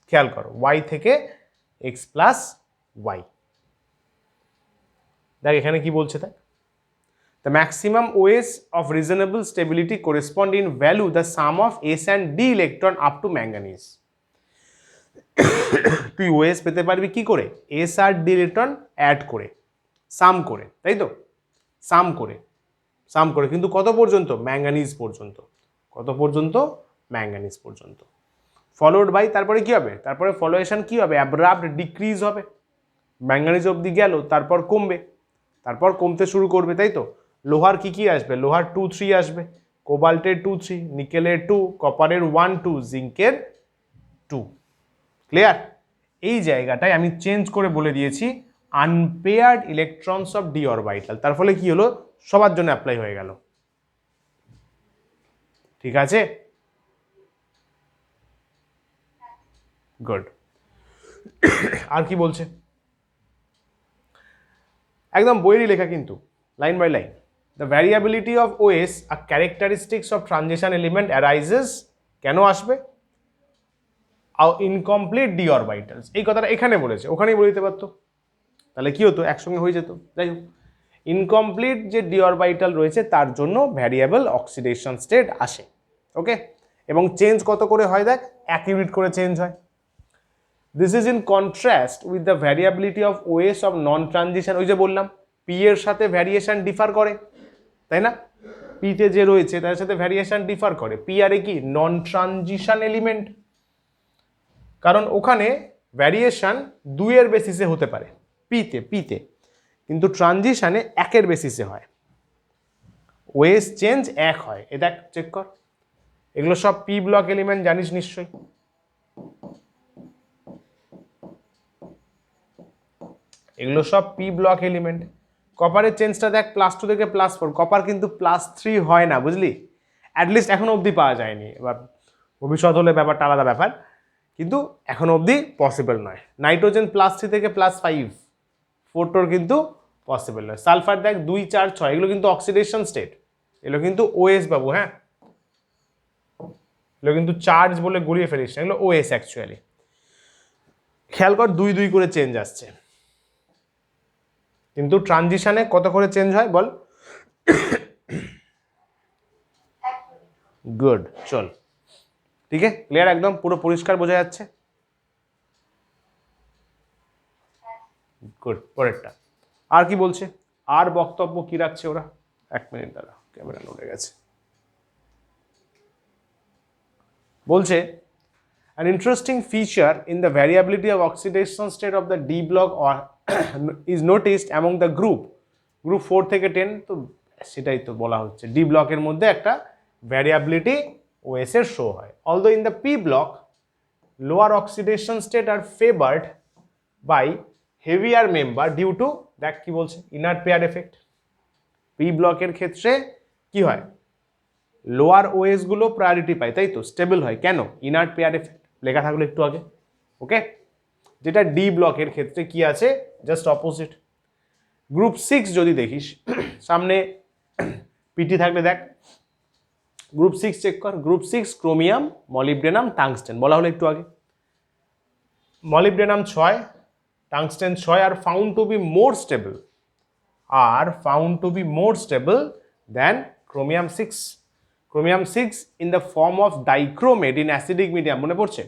খেয়াল করো, ওয়াই থেকে এক্স প্লাস ওয়াই, দেখ এখানে কি বলছে, তাই the maximum OS of reasonable stability correspond in value the sum of s and d electron up to manganese. তুই OS পেতে পারবি কি করে, s আর d ইলেকট্রন অ্যাড করে, সাম করে, তাই তো? সাম করে, কিন্তু কত পর্যন্ত, ম্যাঙ্গানিজ পর্যন্ত। কত পর্যন্ত, ম্যাঙ্গানিজ পর্যন্ত। ফলোড বাই, তারপরে কি হবে, তারপরে ফলোয়েশন কি হবে, অ্যাব্রাপ্ট ডিক্রিজ হবে, ম্যাঙ্গানিজ অবধি গেল, তারপর কমবে, তারপর কমতে শুরু করবে, তাই তো? লোহার কি আসবে, লোহার 2 3 আসবে, কোবাল্টের 2 3, নিকেলের 2, কপারের 1 2, জিঙ্কের 2। ক্লিয়ার? এই জায়গাটায় আমি চেঞ্জ করে বলে দিয়েছি unpaired electrons of D orbital, তার ফলে কি হলো, সবার জন্য অ্যাপ্লাই হয়ে গেল, ঠিক আছে? গুড। আর কি বলছে, একদম বইয়েরই লেখা কিন্তু, line by line. The variability of OS, a characteristics of transition element arises, কেন আসবে, ইনকমপ্লিট ডি অরবিটালস, এই কথাটা এখানে বলেছে, ওখানেই বলে দিতে পারতো, তাহলে কি হতো, একসঙ্গে হয়ে যেত। যাই হোক, ইনকমপ্লিট যে ডি অরবিটাল রয়েছে তার জন্য ভ্যারিয়েবল অক্সিডেশন স্টেট আসে, ওকে? এবং চেঞ্জ কত করে হয় দেখ, 1 ইউনিট করে চেঞ্জ হয়। This is in contrast with the variability of OS of non transition, ওই যে বললাম পি এর সাথে ভ্যারিয়েশন ডিফার করে, তাই না? পিতে যে রয়েছে তার সাথে ভ্যারিয়েশন ডিফার করে, পি আর এ কি, নন ট্রানজিশন এলিমেন্ট, কারণ ওখানে ভ্যারিয়েশন 2 এর বেসিসে হতে পারে পিতে, কিন্তু ট্রানজিশনে 1 এর বেসিসে হয়, ওএস চেঞ্জ 1 হয়, এ দেখ চেক কর, এগুলো সব পি ব্লক এলিমেন্ট, জানিস নিশ্চয়ই। এগুলো সব পি ব্লক এলিমেন্ট। কপারের চেঞ্জটা দেখ +2 থেকে +4, কপার কিন্তু +3 হয় না, বুঝলি? অ্যাটলিস্ট এখনো অবধি পাওয়া যায়নি, এবার ভবিষ্যৎ হলে ব্যাপারটা আলাদা ব্যাপার, কিন্তু এখনো অবধি পসিবল নয়। নাইট্রোজেন +3 থেকে +5, 4 কিন্তু পসিবল নয়। সালফার দেখ 2 4 6, এগুলো কিন্তু অক্সিডেশন স্টেট, এগুলো কিন্তু ওএস বাবু, হ্যাঁ, এগুলো কিন্তু চার্জ বলে গুলিয়ে ফেলিস না, এগুলো ওএস অ্যাকচুয়ালি। খেয়াল কর 2 2 করে চেঞ্জ আসছে, কিন্তু ট্রানজিশনে কত করে চেঞ্জ হয় বল? গুড, চল, ঠিক আছে, ক্লিয়ার, একদম পুরো পরিষ্কার বোঝা যাচ্ছে। গুড, পরেরটা আর কি বলছে, আর বক্তব্য কি রাখছে ওরা, 1 মিনিট দাঁড়া, ক্যামেরা নড়ে গেছে। বলছে an interesting feature in the variability of oxidation state of the D block or is noticed among the group 4 থেকে 10, তো সেটাই তো বলা হচ্ছে, ডি ব্লকের মধ্যে একটা ভ্যারিয়াবিলিটি ওএস এর শো হয়। although in the P block lower oxidation state are favored by heavier member due to, দেখ কি বলছে, inert pair effect। পি ব্লকের ক্ষেত্রে কি হয়, লোয়ার ওএস গুলো প্রায়োরিটি পায়, তাই তো, স্টেবল হয়, কেন, ইনার্ট পেয়ার এফেক্ট লেখা থাকলো একটু আগে, ওকে। যেটা ডি ব্লকের ক্ষেত্রে কি আছে, জাস্ট অপোজিট। গ্রুপ 6 যদি দেখিস, সামনে পিটি থাকলে দেখ, গ্রুপ 6 চেক কর, গ্রুপ 6 ক্রোমিয়াম, মলিবডেনাম, টাংস্টেন, বলা হলো একটু আগে। Molybdenum 6, tungsten 6 are found to be more stable then chromium 6। Chromium 6 in the form of dichromate in acidic medium, মনে পড়ছে,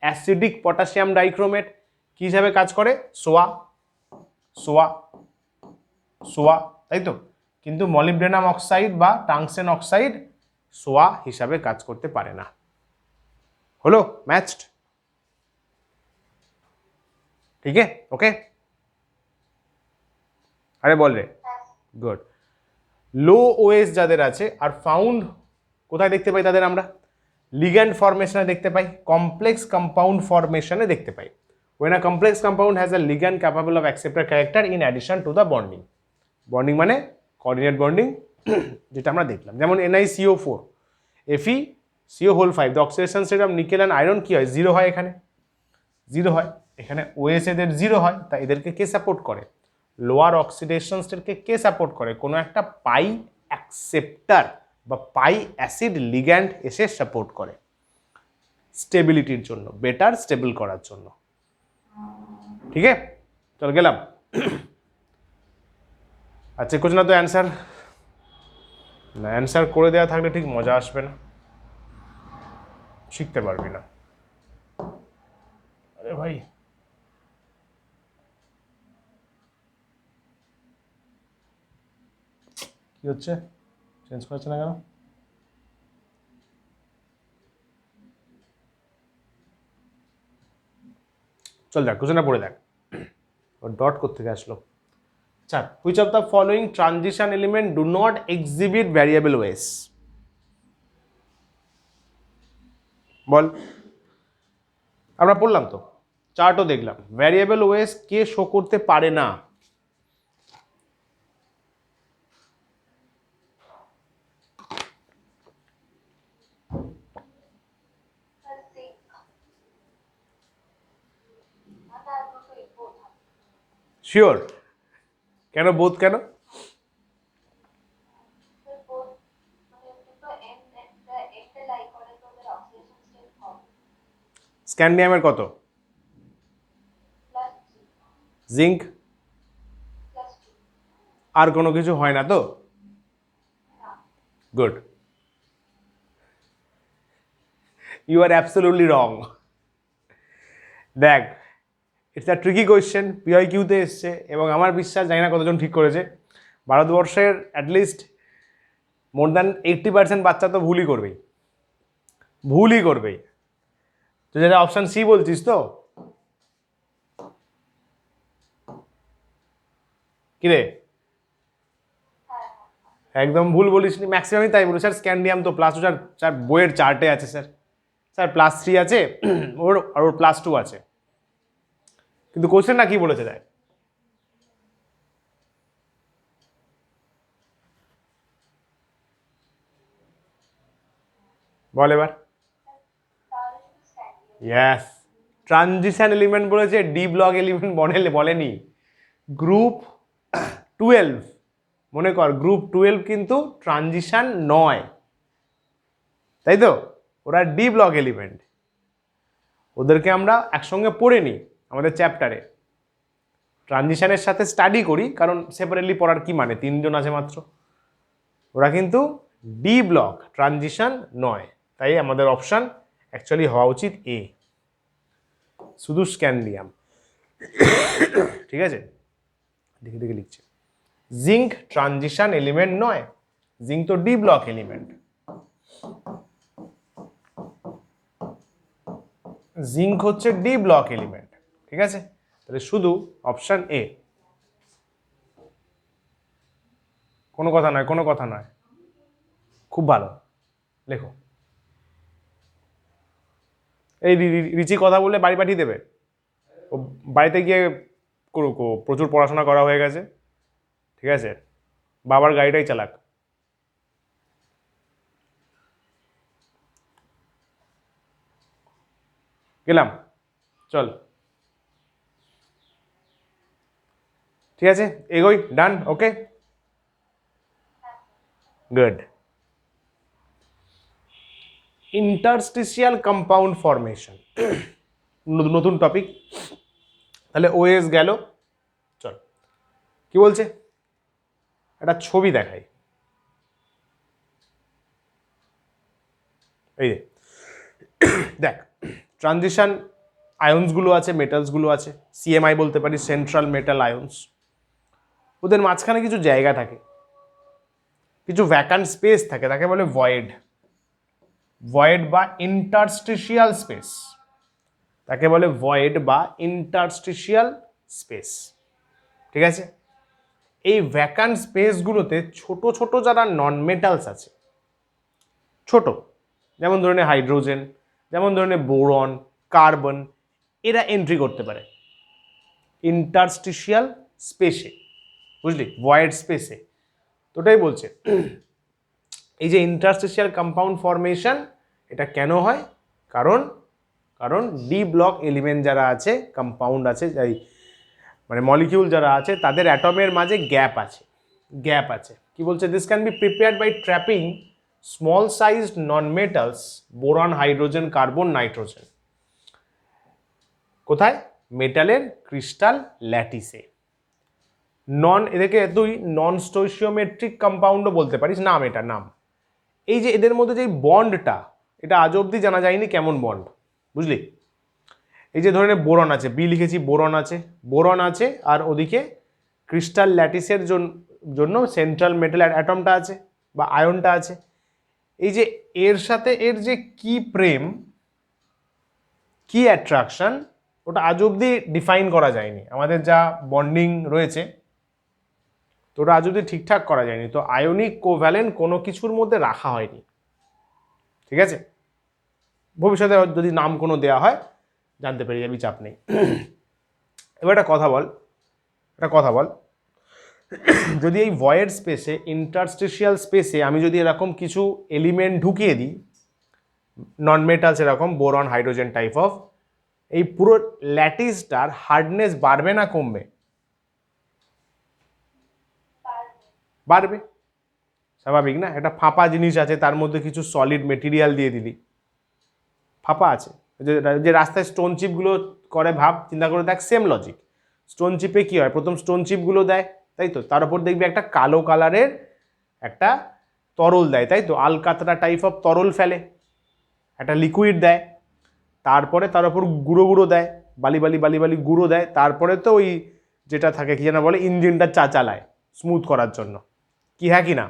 অ্যাসিডিক পটাশিয়াম ডাইক্রোমেট কি হিসাবে কাজ করে, সোয়া, তাই তো, কিন্তু মলিবডেনাম অক্সাইড বা টাংস্টেন অক্সাইড সোয়া হিসাবে কাজ করতে পারে না। হলো ম্যাচড, ঠিক আছে, ওকে, আরে বল রে, গুড। লো ওএস যাদের আছে আর ফাউন্ড কোথায় দেখতে পাই তাদের, আমরা লিগ্যান্ড ফরমেশনে দেখতে পাই, কমপ্লেক্স কম্পাউন্ড ফরমেশনে দেখতে পাই। when a complex compound has a ligand capable of acceptor character in addition to the bonding মানে coordinate bonding যেটা আমরা দেখলাম, যেমন NiCO4 FeCO5, the oxidation state of nickel and iron কি হয়, 0 হয়, এখানে 0 হয়, এখানে ওএস এদের 0 হয়, তাই এদেরকে কে সাপোর্ট করে, লোয়ার অক্সিডেশন স্টেটকে কে সাপোর্ট করে, কোনো একটা পাই অ্যাকসেপ্টার বা পাই অ্যাসিড লিগ্যান্ড এসে সাপোর্ট করে স্টেবিলিটির জন্য, বেটার স্টেবল করার জন্য, ঠিক আছে, চল গেলাম। আচ্ছা কুছ না তো অ্যান্সার, না অ্যান্সার করে দেওয়া থাকলে ঠিক মজা আসবে না, শিখতে পারবি না। আরে ভাই কি হচ্ছে, চেঞ্জ করছে না কেন, চল দেখ কোশ্চেনটা পড়ে দেখ, ও ডট কোত্থেকে আসলো। আচ্ছা, which of the following transition element do not exhibit variable OS, বল, আমরা পড়লাম তো, চার্টও দেখলাম, ভ্যারিয়েবল ওয়েস কে শো করতে পারে না, শিওর, কেন বোধ, কেন, স্ক্যান্ডিয়ামের কত, জিঙ্ক, আর কোনো কিছু হয় না তো, good, you are absolutely wrong. দেখ, ইটস আ ট্রিকি কোয়েশ্চেন, PIQতে এসছে, এবং আমার বিশ্বাস, জানি না কতজন ঠিক করেছে, ভারতবর্ষের অ্যাটলিস্ট মোর দ্যান 80% বাচ্চা তো ভুলই করবেই। তো যেটা অপশান সি বলছিস তো, কিরে একদম ভুল বলিসনি, ম্যাক্সিমামই তাই বলি, স্যার স্ক্যান্ডিয়াম তো প্লাস, স্যার বইয়ের চার্টে আছে, স্যার +3 আছে, ওর +2 আছে, কিন্তু কোশ্চেনটা কি বলেছে দেখ, বল এবার, ইয়েস, ট্রানজিশন এলিমেন্ট বলেছে, ডি ব্লক এলিমেন্ট বলেনি। গ্রুপ 12, মনে কর গ্রুপ 12 কিন্তু ট্রানজিশন নয়, তাই তো, ওরা ডি ব্লক এলিমেন্ট, ওদেরকে আমরা একসঙ্গে পড়ে নিই আমাদের চ্যাপ্টারে, ট্রানজিশনের সাথে স্টাডি করি, কারণ সেপারেটলি পড়ার কি মানে, 3 জন আছে মাত্র, ওরা কিন্তু ডি ব্লক ট্রানজিশন নয়, তাই আমাদের অপশান অ্যাকচুয়ালি হওয়া উচিত এ, শুধু স্ক্যান্ডিয়াম, ঠিক আছে। দেখে দেখে লিখছে। জিঙ্ক ট্রানজিশন এলিমেন্ট নয়, জিঙ্ক তো ডি ব্লক এলিমেন্ট। জিঙ্ক হচ্ছে ডি ব্লক এলিমেন্ট, ঠিক আছে? তাহলে শুধু অপশন এ। কোনো কথা নয়, কোনো কথা নয়, খুব ভালো, লেখো। এই রিচি কথা বললে বাড়ি পাঠিয়ে দেবে, ও বাড়িতে গিয়ে প্রচুর পড়াশোনা করা হয়ে গেছে, ঠিক আছে? বাবার গাড়িটাই চালাক। গেলাম, চল, ঠিক আছে, এগোই, ডান, ওকে, গুড। ইন্টারস্টিশিয়াল কম্পাউন্ড ফরমেশন, নতুন টপিক। তাহলে ওএস গেল, চল কি বলছে, একটা ছবি দেখাই। এই যে দেখ, ট্রানজিশন আয়ন্সগুলো আছে, মেটালসগুলো আছে, সিএমআই বলতে পারি, সেন্ট্রাল মেটাল আয়ন্স। ওদের মাঝখানে কিছু জায়গা থাকে, কিছু ভ্যাকান্ট স্পেস থাকে, তাকে বলে ভয়েড। ভয়েড বা ইন্টারস্টিশিয়াল স্পেস, তাকে বলে ভয়েড বা ইন্টারস্টিশিয়াল স্পেস, ঠিক আছে? এই ভ্যাকান্ট স্পেসগুলোতে ছোট ছোট যারা নন মেটালস আছে, ছোট, যেমন ধরে নে হাইড্রোজেন, যেমন ধরে নে বোরন, কার্বন, এরা এন্ট্রি করতে পারে ইন্টারস্টিশিয়াল স্পেসে, বুঝলি, ভয়েড স্পেসে। তো ওটাই বলছে এই যে ইন্টারস্টিশিয়াল কম্পাউন্ড ফরমেশন, এটা কেন হয়? কারণ ডি ব্লক এলিমেন্ট যারা আছে, কম্পাউন্ড আছে, মানে মলিকিউল যারা আছে, তাদের অ্যাটমের মাঝে গ্যাপ আছে। কি বলছে? This can be prepared by trapping small sized non metals, boron, hydrogen, carbon, nitrogen. কোথায়? মেটালের ক্রিস্টাল ল্যাটিসে। এদেরকে তুই নন স্টোইচিওমেট্রিক কম্পাউন্ডও বলতে পারিস, নাম, এটা নাম। এই যে এদের মধ্যে যে বন্ডটা, এটা আজ অবধি জানা যায়নি কেমন বন্ড, বুঝলি? এই যে ধরে নে বোরন আছে, বি লিখেছি, বোরন আছে, আর ওদিকে ক্রিস্টাল ল্যাটিসের জন্য সেন্ট্রাল মেটাল অ্যাটমটা আছে বা আয়নটা আছে। এই যে এর সাথে এর যে কি প্রেম, কি অ্যাট্রাকশন, ওটা আজ অবধি ডিফাইন করা যায়নি। আমাদের যা বন্ডিং রয়েছে, তো ওটা আজ অবধি ঠিকঠাক করা যায়নি। তো আয়নিক কোভ্যালেন্ট কোনো কিছুর মধ্যে রাখা হয়নি, ঠিক আছে? ভবিষ্যতে যদি নাম কোনো দেওয়া হয় জানতে পেরে যাবি, চাপ নেই। এবার একটা কথা বল, যদি এই ভয়েড স্পেসে, ইন্টারস্টিশিয়াল স্পেসে আমি যদি এরকম কিছু এলিমেন্ট ঢুকিয়ে দিই, নন মেটালস, এরকম বোরন, হাইড্রোজেন টাইপ অফ, এই পুরো ল্যাটিসটার হার্ডনেস বাড়বে না কমবে? বাড়বে, স্বাভাবিক না? একটা ফাঁপা জিনিস আছে, তার মধ্যে কিছু সলিড মেটেরিয়াল দিয়ে দিলি, ফাঁপা আছে। যে রাস্তায় স্টোন চিপগুলো করে, ভাব, চিন্তা করে দেখ, সেম লজিক। স্টোন চিপে কি হয়? প্রথম স্টোন চিপগুলো দেয়, তাই তো, তার উপর দেখবি একটা কালো কালারের একটা তরল দেয়, তাই তো, আলকাতরা টাইপ অফ তরল ফেলে, একটা লিকুইড দেয়, তারপরে তার উপর গুঁড়ো গুঁড়ো দেয়, বালি বালি বালি বালি গুঁড়ো দেয়, তারপরে তো ওই যেটা থাকে কি যেন বলে, ইঞ্জিনটা চালায় স্মুথ করার জন্য। কি হ্যাঁ কি না?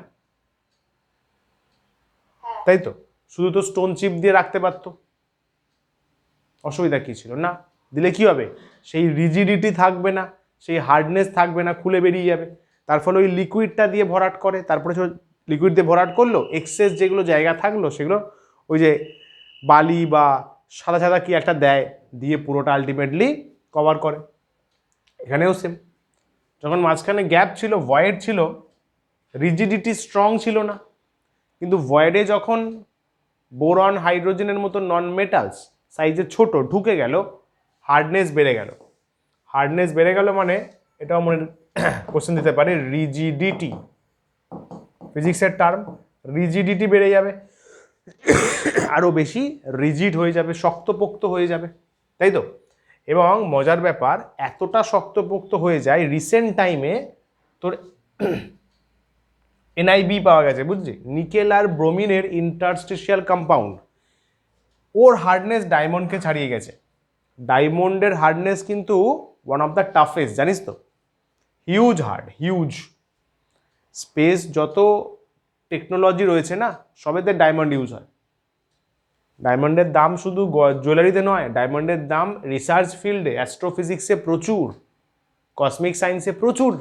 তাই তো, শুধু তো স্টোন চিপ দিয়ে রাখতে পারতো, অসুবিধা কী ছিল? না, দিলে কি হবে? সেই রিজিডিটি থাকবে না, সেই হার্ডনেস থাকবে না, খুলে বেরিয়ে যাবে। তার ফলে ওই লিকুইডটা দিয়ে ভরাট করে, তারপরে লিকুইড দিয়ে ভরাট করলো, এক্সেস যেগুলো জায়গা থাকলো সেগুলো ওই যে বালি বা সাদা সাদা কি একটা দেয়, দিয়ে পুরোটা আলটিমেটলি কভার করে। এখানেও সেম, যখন মাঝখানে গ্যাপ ছিল, ভয়েড ছিল, রিজিডিটি স্ট্রং ছিল না, কিন্তু ভয়েডে যখন বোরন, হাইড্রোজেনের মতো নন মেটালস সাইজে ছোট ঢুকে গেল, হার্ডনেস বেড়ে গেল। মানে এটাও মনে কোশ্চেন দিতে পারে, রিজিডিটি, ফিজিক্সের টার্ম, রিজিডিটি বেড়ে যাবে, আরও বেশি রিজিড হয়ে যাবে, শক্তপোক্ত হয়ে যাবে, তাই তো? এবং মজার ব্যাপার, এতটা শক্তপোক্ত হয়ে যায়, রিসেন্ট টাইমে তোর এনআইবি পাওয়া গেছে, বুঝলি, নিকেল আর ব্রোমিনের ইন্টারস্টিশিয়াল কম্পাউন্ড, ওর হার্ডনেস ডায়মন্ডকে ছাড়িয়ে গেছে। ডায়মন্ডের হার্ডনেস কিন্তু ওয়ান অফ দ্য টাফেস্ট, জানিস তো? Huge hard, huge. স্পেস যত টেকনোলজি রয়েছে না, সবেতে ডায়মন্ড ইউজ হয়। ডায়মন্ডের দাম শুধু জুয়েলারিতে নয়, ডায়মন্ডের দাম রিসার্চ ফিল্ডে, অ্যাস্ট্রোফিজিক্সে প্রচুর, কসমিক সায়েন্সে প্রচুর।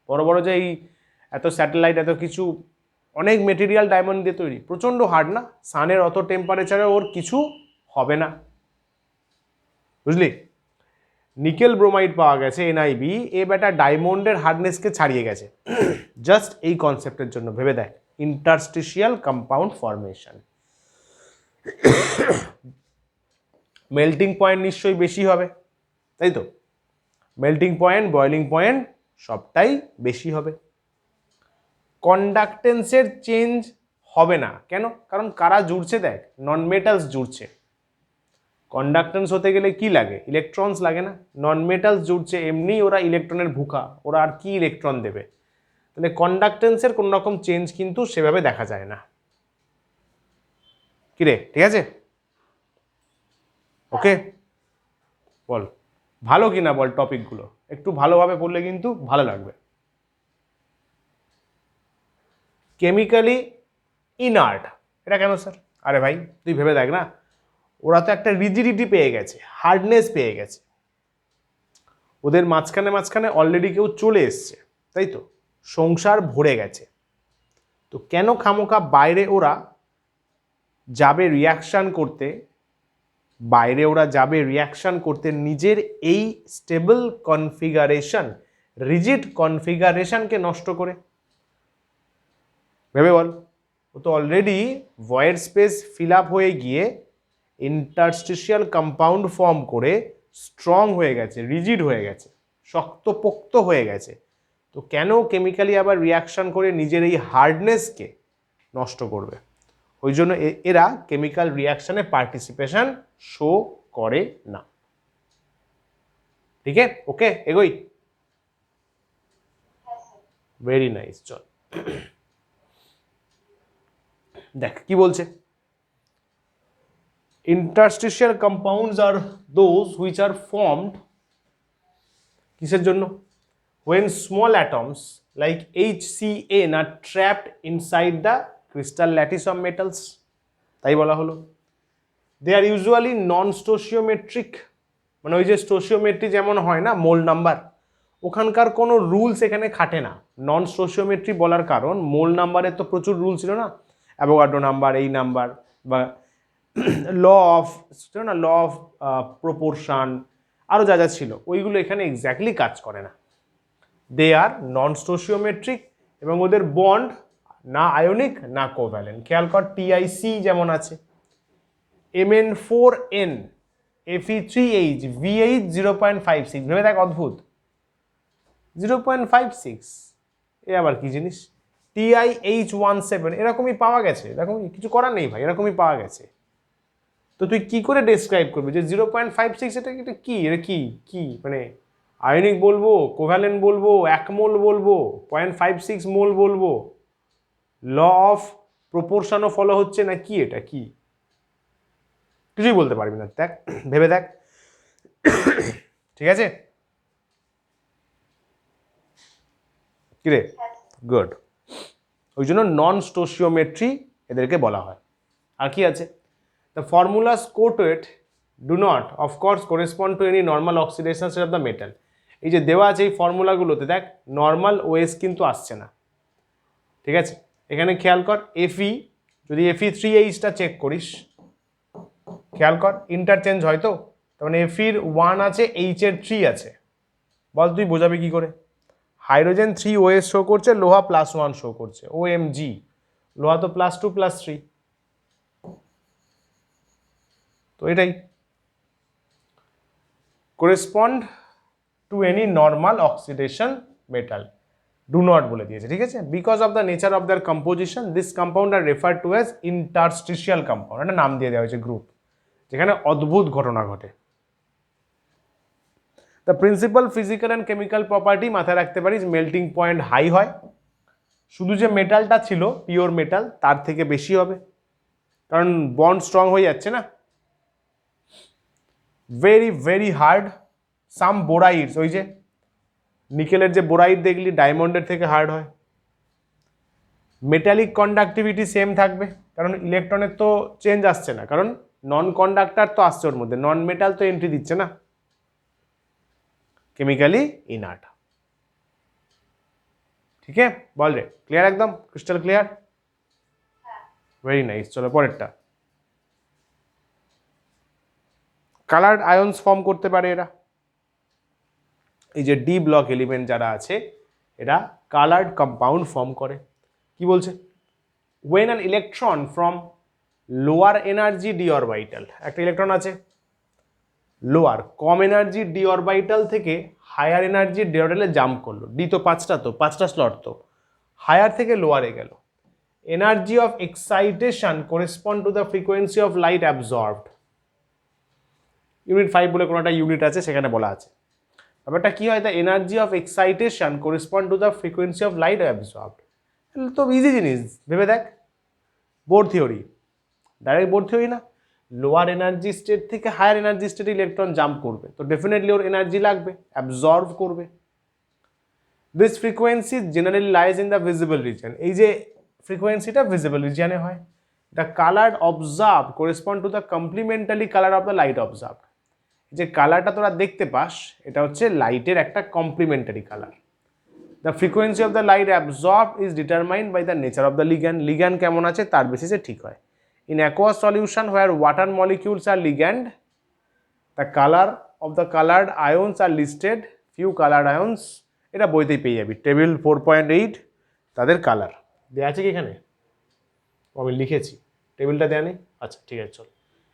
বড় বড় যে এই এত স্যাটেলাইট এত কিছু, অনেক মেটেরিয়াল ডায়মন্ড দিয়ে তৈরি, প্রচণ্ড হার্ড না, সানের অত টেম্পারেচারে ওর কিছু হবে না, বুঝলি। নিকেল ব্রোমাইড পাওয়া গেছে এনআইবি, এ বেটা ডায়মন্ডের হার্ডনেসকে ছাড়িয়ে গেছে জাস্ট এই কনসেপ্টের জন্য। ভেবে দেখ, interstitial compound formation. Melting point নিশ্চয়ই বেশি হবে, তাই তো? মেল্টিং পয়েন্ট, বয়লিং পয়েন্ট সবটাই বেশি হবে। কন্ডাক্টেন্সের চেঞ্জ হবে না, কেন? কারণ কারা জুড়ছে দেখ, নন মেটালস জুড়ছে। কন্ডাক্টেন্স হতে গেলে কি লাগে? ইলেকট্রনস লাগে না? নন মেটালস জুড়ছে, এমনি ওরা ইলেকট্রনের ভুকা, ওরা আর কি ইলেকট্রন দেবে? তাহলে কন্ডাক্টেন্সের কোনো রকম চেঞ্জ কিন্তু সেভাবে দেখা যায় না। কিরে, ঠিক আছে? ওকে, বল ভালো কিনা বল, টপিকগুলো একটু ভালোভাবে পড়লে কিন্তু ভালো লাগবে। কেমিক্যালি ইনার্ট, এটা কেন স্যার? আরে ভাই তুই ভেবে দেখ না, ওরা তো একটা রিজিডিটি পেয়ে গেছে, হার্ডনেস পেয়ে গেছে, ওদের মাঝখানে মাঝখানে অলরেডি কেউ চলে এসছে, তাই তো? সংসার ভরে গেছে, তো কেন খামোখা বাইরে ওরা যাবে রিয়াকশান করতে, বাইরে ওরা যাবে রিয়াকশান করতে নিজের এই স্টেবল কনফিগারেশন, রিজিড কনফিগারেশনকে নষ্ট করে? ভেবে বল, ও তো already void space fill up হয়ে গিয়ে ইন্টারস্টিশিয়াল কম্পাউন্ড ফর্ম করে স্ট্রং হয়ে গেছে, রিজিড হয়ে গেছে, শক্তপোক্ত হয়ে গেছে, তো কেন কেমিক্যালি আবার রিয়াকশান করে নিজের এই হার্ডনেসকে নষ্ট করবে? ওই জন্য এরা কেমিক্যাল রিয়াকশানে পার্টিসিপেশন শো করে না। ঠিক আছে, ওকে, এগোই। ভেরি নাইস, চল দেখ কি বলছে। Interstitial compounds are those which are formed কিসের জন্য? when small atoms like HCN are trapped inside the crystal lattice of metals, তাই বলা হলো। they are usually non stoichiometric, মানে ওই যে স্টোশিওমেট্রি যেমন হয় না মোল নাম্বার, ওখানকার কোনো রুলস এখানে খাটে না। নন স্টোশিওমেট্রি বলার কারণ, মোল নাম্বারের তো প্রচুর রুল ছিল না, অ্যাভোগাড্রো নাম্বার, এই নাম্বার, বা ল অফ প্রপোর্শন, আরও যা যা ছিল, ওইগুলো এখানে এক্স্যাক্টলি কাজ করে না। দে আর নন স্টোশিওমেট্রিক, এবং ওদের বন্ড না আয়োনিক না কোভ্যালেন্ট। খেয়াল কর, টিআইসি যেমন আছে, Mn4n Fe3H VH 0.56, ভেবে দেখ অদ্ভুত, 0.56, এ আবার কি জিনিস? TiH17 এরকমই পাওয়া গেছে, এরকমই, কিছু করার নেই ভাই, এরকমই পাওয়া গেছে। তো তুই কি করে ডেসক্রাইব করবি যে 0.56 এটা কি, এটা কি মানে আয়নিক বলবো, কোভ্যালেন্ট বলবো, এক মোল বলবো, 0.56 মোল বলবো, ল অফ প্রপোর্শনও ফলো হচ্ছে না, কি এটা কি? কিছুই বলতে পারবি না। দেখ, ভেবে দেখ, ঠিক আছে? কিরে, গুড। ওই জন্য নন স্টোশিওমেট্রি এদেরকে বলা হয়। আর কি আছে? The formulas quoted do not of course correspond to any normal oxidation of the metal. এই যে দেওয়া আছে এই ফর্মুলাগুলোতে, দেখ নর্মাল ওএস কিন্তু আসছে না, ঠিক আছে? এখানে খেয়াল কর, Fe, যদি Fe3Hটা চেক করিস, খেয়াল কর ইন্টারচেঞ্জ হয় তো, তার মানে Feর 1 আছে, H এর 3 আছে। বল তুই বোঝাবি কি করে? হাইড্রোজেন 3 OS শো করছে, লোহা +1 শো করছে, OMG, লোহা তো +2 +3, তো এটাই correspond to any normal oxidation metal, do not বলে দিয়েছে, ঠিক আছে? Because of the nature of their composition this compound are refer to as interstitial compound, একটা নাম দিয়ে দেওয়া হয়েছে গ্রুপ, যেখানে অদ্ভুত ঘটনা ঘটে। The principal physical and chemical property মাথায় রাখতে পারিস, মেল্টিং পয়েন্ট হাই হয়, শুধু যে মেটালটা ছিল পিওর মেটাল তার থেকে বেশি হবে, কারণ বন্ড স্ট্রং হয়ে যাচ্ছে না। ভেরি ভেরি হার্ড, সাম বোরাইডস, ওই যে নিকেলের যে বোরাইড দেখলি ডায়মন্ডের থেকে হার্ড হয়। মেটালিক কন্ডাক্টিভিটি সেম থাকবে, কারণ ইলেকট্রনের তো চেঞ্জ আসছে না, কারণ নন কন্ডাক্টর তো আসছে ওর মধ্যে, নন মেটাল তো এন্ট্রি দিচ্ছে না। Chemically inert. ঠিক আছে, বল রে, ক্লিয়ার, একদম ক্রিস্টাল ক্লিয়ার, ভেরি নাইস। চলো পরেরটা। কালার্ড আয়ন্স ফর্ম করতে পারে এরা, এই যে ডি ব্লক এলিমেন্ট যারা আছে এরা কালার্ড কম্পাউন্ড ফর্ম করে। কি বলছে? when an electron from lower energy d orbital, একটা ইলেকট্রন আছে লোয়ার কম এনার্জি ডি অরবিটাল থেকে হায়ার এনার্জি ডি অরবিটালে জাম্প করলো, ডি তো পাঁচটা স্লট, তো হায়ার থেকে লোয়ারে গেল। Energy of excitation correspond to the frequency of light absorbed. Unit 5 বলে কোনো একটা ইউনিট আছে, সেখানে বলা আছে ব্যাপারটা কি হয়, the energy of excitation correspond to the frequency of light absorbed. তো ইজি জিনিস, ভেবে দেখ, Bohr theory, direct Bohr theory না, লোয়ার এনার্জি স্টেট থেকে হায়ার এনার্জি স্টেটে ইলেকট্রন জাম্প করবে, তো ডেফিনেটলি ওর এনার্জি লাগবে, অ্যাবজর্ভ করবে। This frequency generally lies in the visible region, এই যে ফ্রিকোয়েন্সিটা ভিজিবল রিজনে হয়। The colour observe correspond to the complementary colour of the light observe. যে কালারটা তোরা দেখতে পাস এটা হচ্ছে লাইটের একটা complementary colour. The frequency of the light absorb is determined by the nature of the ligand, ligand কেমন আছে তার বেসিসে ঠিক হয়। In aqueous solution where water molecules are ligand, the color of the colored ions are listed, few colored ions, এটা বইতেই পেয়ে যাবি, table 4.8 তাদের কালার দেওয়া আছে কি এখানে? আমি লিখেছি, টেবিলটা দেওয়া নেই, আচ্ছা ঠিক আছে চল,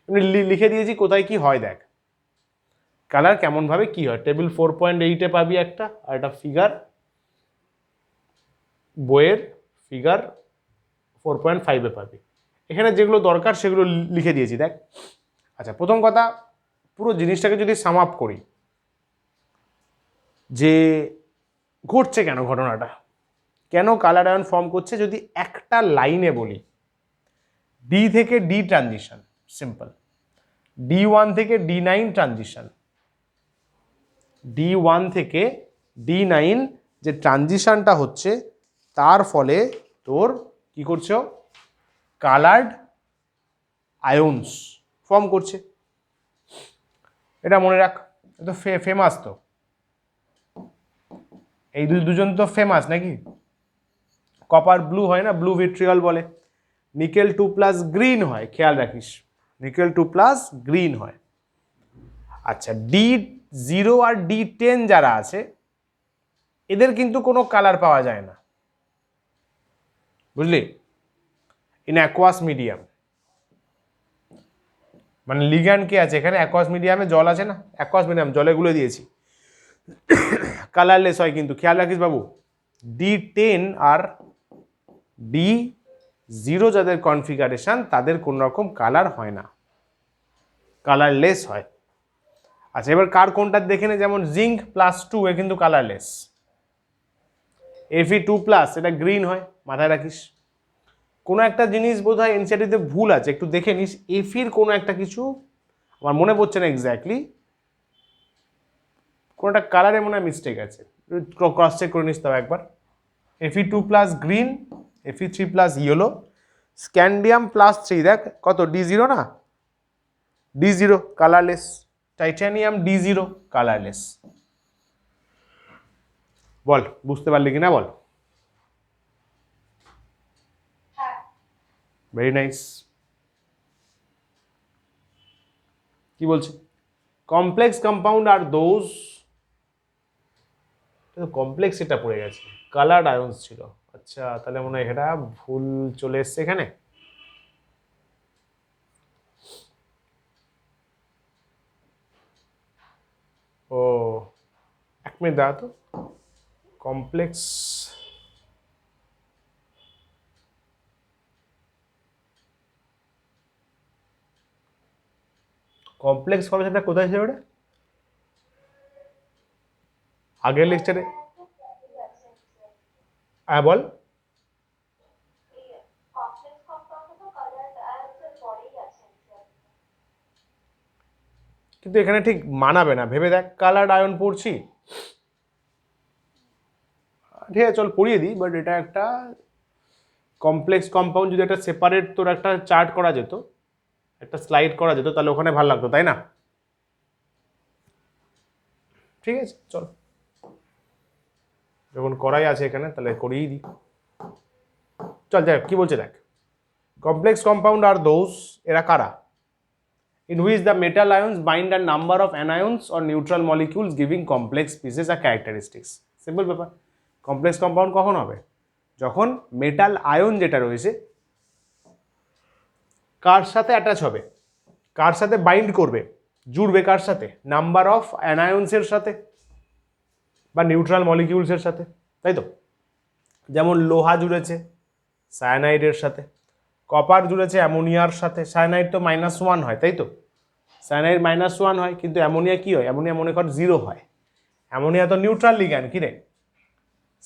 আমি লিখে দিয়েছি কোথায় কি হয় দেখ, কালার কেমনভাবে কি হয়, টেবিল 4.8-এ পাবি একটা, আর একটা ফিগার বইয়ের ফিগার 4.5-এ পাবি। এখানে যেগুলো দরকার সেগুলো লিখে দিয়েছি দেখ। আচ্ছা, প্রথম কথা, পুরো জিনিসটাকে যদি সাম আপ করি, যে ঘটছে কেন ঘটনাটা, কেন কালার আয়ন ফর্ম করছে, যদি একটা লাইনে বলি, ডি থেকে ডি ট্রানজিশন, সিম্পল, D1 থেকে D9 ট্রানজিশন, D1 থেকে D9 যে ট্রানজিশনটা হচ্ছে তার ফলে তোর কি করছো, কালার্ড আয়ন্স ফর্ম করছে। এটা মনে রাখ, তো ফেমাস, তো এই দুজন তো ফেমাস নাকি, কপার ব্লু হয় না, ব্লু ভিট্রিয়ল বলে, নিকেল 2+ গ্রিন হয়, খেয়াল রাখিস, নিকেল 2+ গ্রিন হয়। আচ্ছা, D0 আর D10 যারা আছে এদের কিন্তু কোনো কালার পাওয়া যায় না, বুঝলি, ইন অ্যাকোয়াস মিডিয়াম, মানে লিগ্যান্ড কে আছে এখানে, অ্যাকোয়াস মিডিয়ামে জল আছে না, অ্যাকোয়াস মিডিয়াম জলে গুলে দিয়েছি, কালারলেস হয় কিন্তু, খেয়াল রাখিস বাবু, D10 আর D0 যাদের কনফিগারেশন তাদের কোন রকম কালার হয় না, কালারলেস হয়। আচ্ছা, এবার কার কোনটা দেখে নে, যেমন জিঙ্ক +2 এ কিন্তু কালারলেস, Fe2+ এটা গ্রিন হয়, মাথায় রাখিস। কোনো একটা জিনিস বোধহয় এনসিইআরটিতে ভুল আছে, একটু দেখে নিস, এফির কোনো একটা কিছু আমার মনে পড়ছে না এক্স্যাক্টলি, কোনো একটা কালারে মনে হয় মিস্টেক আছে, ক্রস চেক করে নিস তাও একবার। Fe2+ green, Fe3+ yellow, scandium +3 দেখ কত, D0 না, D0 colourless, titanium D0 colourless. বল বুঝতে পারলি কিনা বল, ভেরি নাইস। কি বলছে, কমপ্লেক্স কম্পাউন্ড আর দোজ, কমপ্লেক্স এটা পড়ে গেছে, কালার্ড আয়ন্স ছিল, আচ্ছা তাহলে মনে হয় এটা ভুল চলে এসছে এখানে। ও এক মিনিট দাঁড়া তো, কমপ্লেক্স কমপ্লেক্স ফর্মেশনটা কোথায় ছিল ওটা আগের লেকচারে? হ্যাঁ বল, কিন্তু এখানে ঠিক মানাবে না, ভেবে দেখ, কালার্ড আয়ন পড়ছি, ঠিক আছে চল পড়িয়ে দিই, বাট এটা একটা কমপ্লেক্স কম্পাউন্ড যদি একটা সেপারেট তোর একটা চার্ট করা যেত, একটা স্লাইড করা যেত, তাহলে ওখানে ভালো লাগতো, তাই না? ঠিক আছে চল, যখন করাই আছে এখানে তাহলে করিয়ে দিই। চল দেখ কি বলছে, দেখ কমপ্লেক্স কম্পাউন্ড আর দোজ, এরা কারা? in which the metal ions bind a number of anions or neutral molecules giving complex species or characteristics. Simple ব্যাপার। কমপ্লেক্স কম্পাউন্ড কখন হবে? যখন মেটাল আয়ন যেটা রয়েছে কার সাথে অ্যাটাচ হবে, কার সাথে বাইন্ড করবে, জুড়বে কার সাথে? নাম্বার অফ অ্যানায়ন্সের সাথে বা নিউট্রাল মলিকিউলসের সাথে, তাই তো? যেমন লোহা জুড়েছে সায়ানাইডের সাথে, কপার জুড়েছে অ্যামোনিয়ার সাথে। সায়ানাইড তো -1 হয়, তাই তো? সায়ানাইড -1 হয়, কিন্তু অ্যামোনিয়া কি হয়? অ্যামোনিয়া মনে কর 0 হয়। অ্যামোনিয়া তো নিউট্রাল লিগ্যান্ড, কি রে?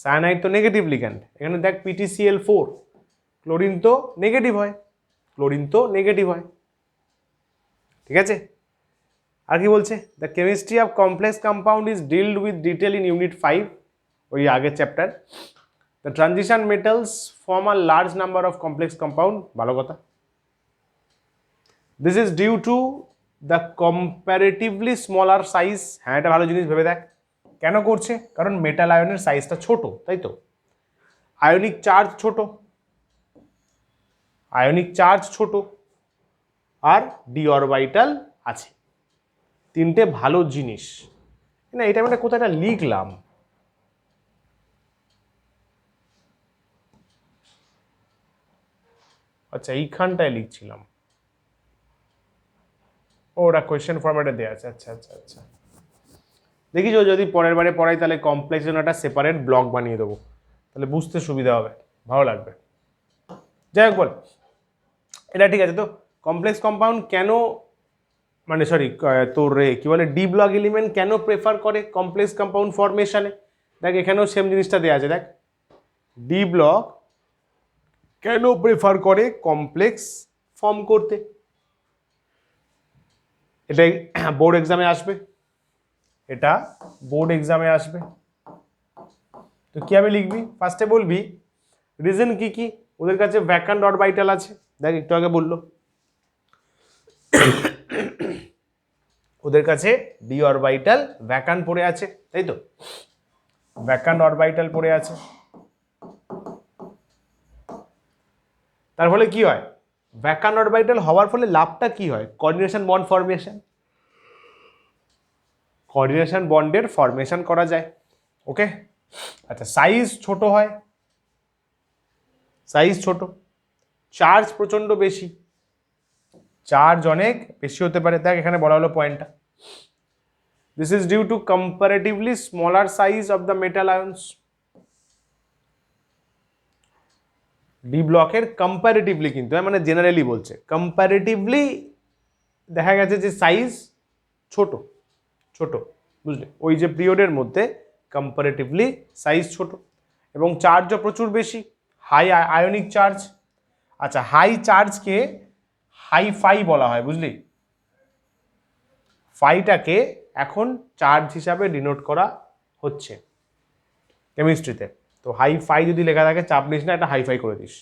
সায়ানাইড তো নেগেটিভ লিগ্যান্ড। এখানে দেখ PTCl4, ক্লোরিন তো নেগেটিভ হয়, ক্লোরিন তো নেগেটিভ হয়, ঠিক আছে? আর কি বলছে? The chemistry of complex compound is dealed with detail in unit 5, ওই আগের chapter. The transition metals form a large number of complex compound, ভালো কথা। This is due to the comparatively smaller size. হ্যাঁ, এটা ভালো জিনিস, ভেবে দেখ কেন করছে? কারণ মেটাল আয়নের সাইজটা ছোট, তাই তো? আয়নিক চার্জ ছোট, আয়নিক চার্জ ছোট, আর ডি অরবিটাল আছে, তিনটে ভালো জিনিস। না এটা আমি কোথায় একটা লিখলাম, আচ্ছা এইখানটায় লিখছিলাম, ওটা কোয়েশ্চেন ফরম্যাটে দেওয়া আছে। আচ্ছা আচ্ছা আচ্ছা, দেখিস যদি পরের বারে পড়াই তাহলে কমপ্লেক্স জন্য একটা সেপারেট ব্লক বানিয়ে দেবো, তাহলে বুঝতে সুবিধা হবে, ভালো লাগবে। যাই হোক বল, এটা ঠিক আছে তো? কমপ্লেক্স কম্পাউন্ড কেন, মানে সরি তোর কি বলে ডি ব্লক এলিমেন্ট কেন প্রেফার করে কমপ্লেক্স কম্পাউন্ড ফরমেশনে? দেখ এখানেও সেম জিনিসটা দেওয়া আছে, দেখ ডি ব্লক কেন প্রেফার করে কমপ্লেক্স ফর্ম করতে। এটাই বোর্ড এক্সামে আসবে, এটা বোর্ড এক্সামে আসবে। তো কিভাবে লিখবি? ফার্স্টে বলবি রিজন কি কি, ওদের কাছে ভ্যাকান্ট অরবিটাল আছে, দেখ একটু আগে বললো ওদের কাছে ডি অরবিটাল ভ্যাকান্ট পড়ে আছে, তাই তো? ভ্যাকান্ট অরবিটাল পড়ে আছে, তার ফলে কি হয়? ভ্যাকান্ট অরবিটাল হওয়ার ফলে লাভটা কি হয়? কোঅর্ডিনেশন বন্ড ফরমেশন, কোঅর্ডিনেশন বন্ডের ফরমেশন করা যায়। ওকে, আচ্ছা সাইজ ছোট হয়, সাইজ ছোট, চার্জ প্রচন্ড বেশি, চার্জ অনেক বেশি হতে পারে। দেখ এখানে বলা হলো পয়েন্টটা, this is due to comparatively smaller size of the metal ions. D ব্লকের কম্পারেটিভলি, কিন্তু মানে জেনারেলি বলছে, কম্পারেটিভলি দেখা গেছে যে সাইজ ছোট ছোট, বুঝলে? ওই যে পিরিয়ডের মধ্যে কম্পারেটিভলি সাইজ ছোট, এবং চার্জও প্রচুর বেশি, হাই আয়নিক চার্জ। আচ্ছা হাই চার্জকে হাই ফাই বলা হয়, বুঝলি? ফাইটাকে এখন চার্জ হিসাবে ডিনোট করা হচ্ছে কেমিস্ট্রিতে। তো হাই ফাই যদি লেখা থাকে চাপ নিস না, এটা হাই ফাই করে দিস।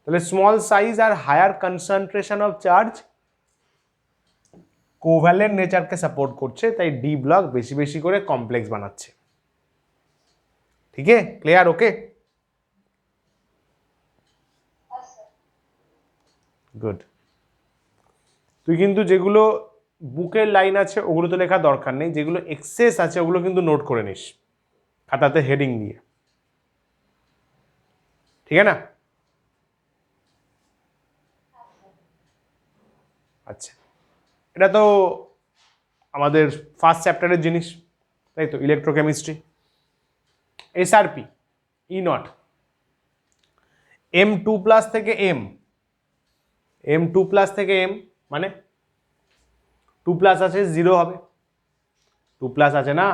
তাহলে স্মল সাইজ আর higher concentration of charge covalent নেচারকে সাপোর্ট করছে, তাই ডি ব্লক বেশি বেশি করে কমপ্লেক্স বানাচ্ছে। ঠিক আছে, ক্লিয়ার? ওকে, গুড। তুই কিন্তু যেগুলো বুকের লাইন আছে ওগুলো তো লেখা দরকার নেই, যেগুলো এক্সেস আছে ওগুলো কিন্তু নোট করে নিস খাতাতে হেডিং দিয়ে, ঠিক আছে না? আচ্ছা, এটা তো আমাদের ফার্স্ট চ্যাপ্টারের জিনিস, তাই তো? ইলেকট্রোকেমিস্ট্রি। এসআরপি E0 M2+ থেকে M2+ থেকে M, মানে 2+ আছে 0 হবে, 2+ আছে না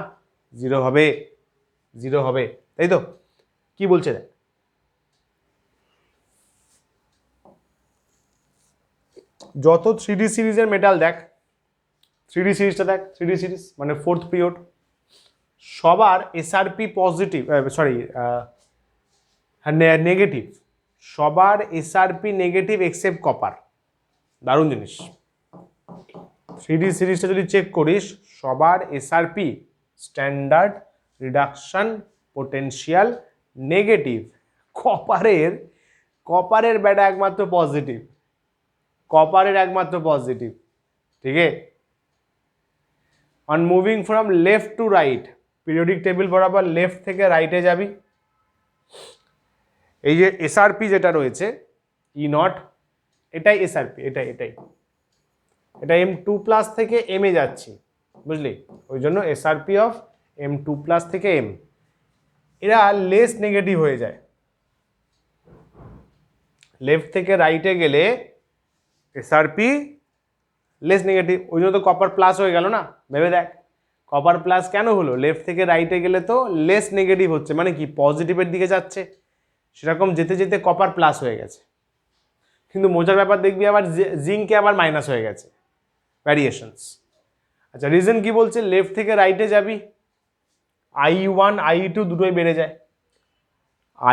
0 হবে, 0 হবে, তাই তো? কি বলছে দেখ, যত 3D সিরিজের মেটাল দেখ, 3D সিরিজটা দেখ, 3D সিরিজ মানে 4th পিরিয়ড, সবার এসআরপি পজিটিভ, সরি নেগেটিভ, সবার এসআরপি নেগেটিভ এক্সেপ্ট কপার। দারুণ জিনিস। 3D সিরিজটা যদি চেক করিস, সবার SRP standard reduction potential negative, কপারের ব্যাটা একমাত্র পজিটিভ, কপারের একমাত্র পজিটিভ। ঠিক আছে। On moving from left to right, periodic table বরাবর লেফট থেকে রাইটে যাবি, এই যে এসআরপি যেটা রয়েছে ই নট, এটাই এসআরপি, এটা M2 প্লাস থেকে M এ যাচ্ছি, বুঝলি, ওই জন্য এসআরপি অফ M2 প্লাস থেকে M, এরা লেস নেগেটিভ হয়ে যায়। লেফট থেকে রাইটে গেলে এসআরপি লেস নেগেটিভ, ওই জন্য তো কপার প্লাস হয়ে গেল না। ভেবে দেখ, কপার প্লাস কেন হলো? লেফট থেকে রাইটে গেলে তো লেস নেগেটিভ হচ্ছে, মানে কি পজিটিভের দিকে যাচ্ছে, সেরকম যেতে যেতে কপার প্লাস হয়ে গেছে। কিন্তু মজার ব্যাপার দেখবি আবার জিঙ্কে আবার মাইনাস হয়ে গেছে, ভ্যারিয়েশনস। আচ্ছা, রিজন কি বলছে? লেফট থেকে রাইটে যাবি, I1 I2 দুটোই বেড়ে যায়,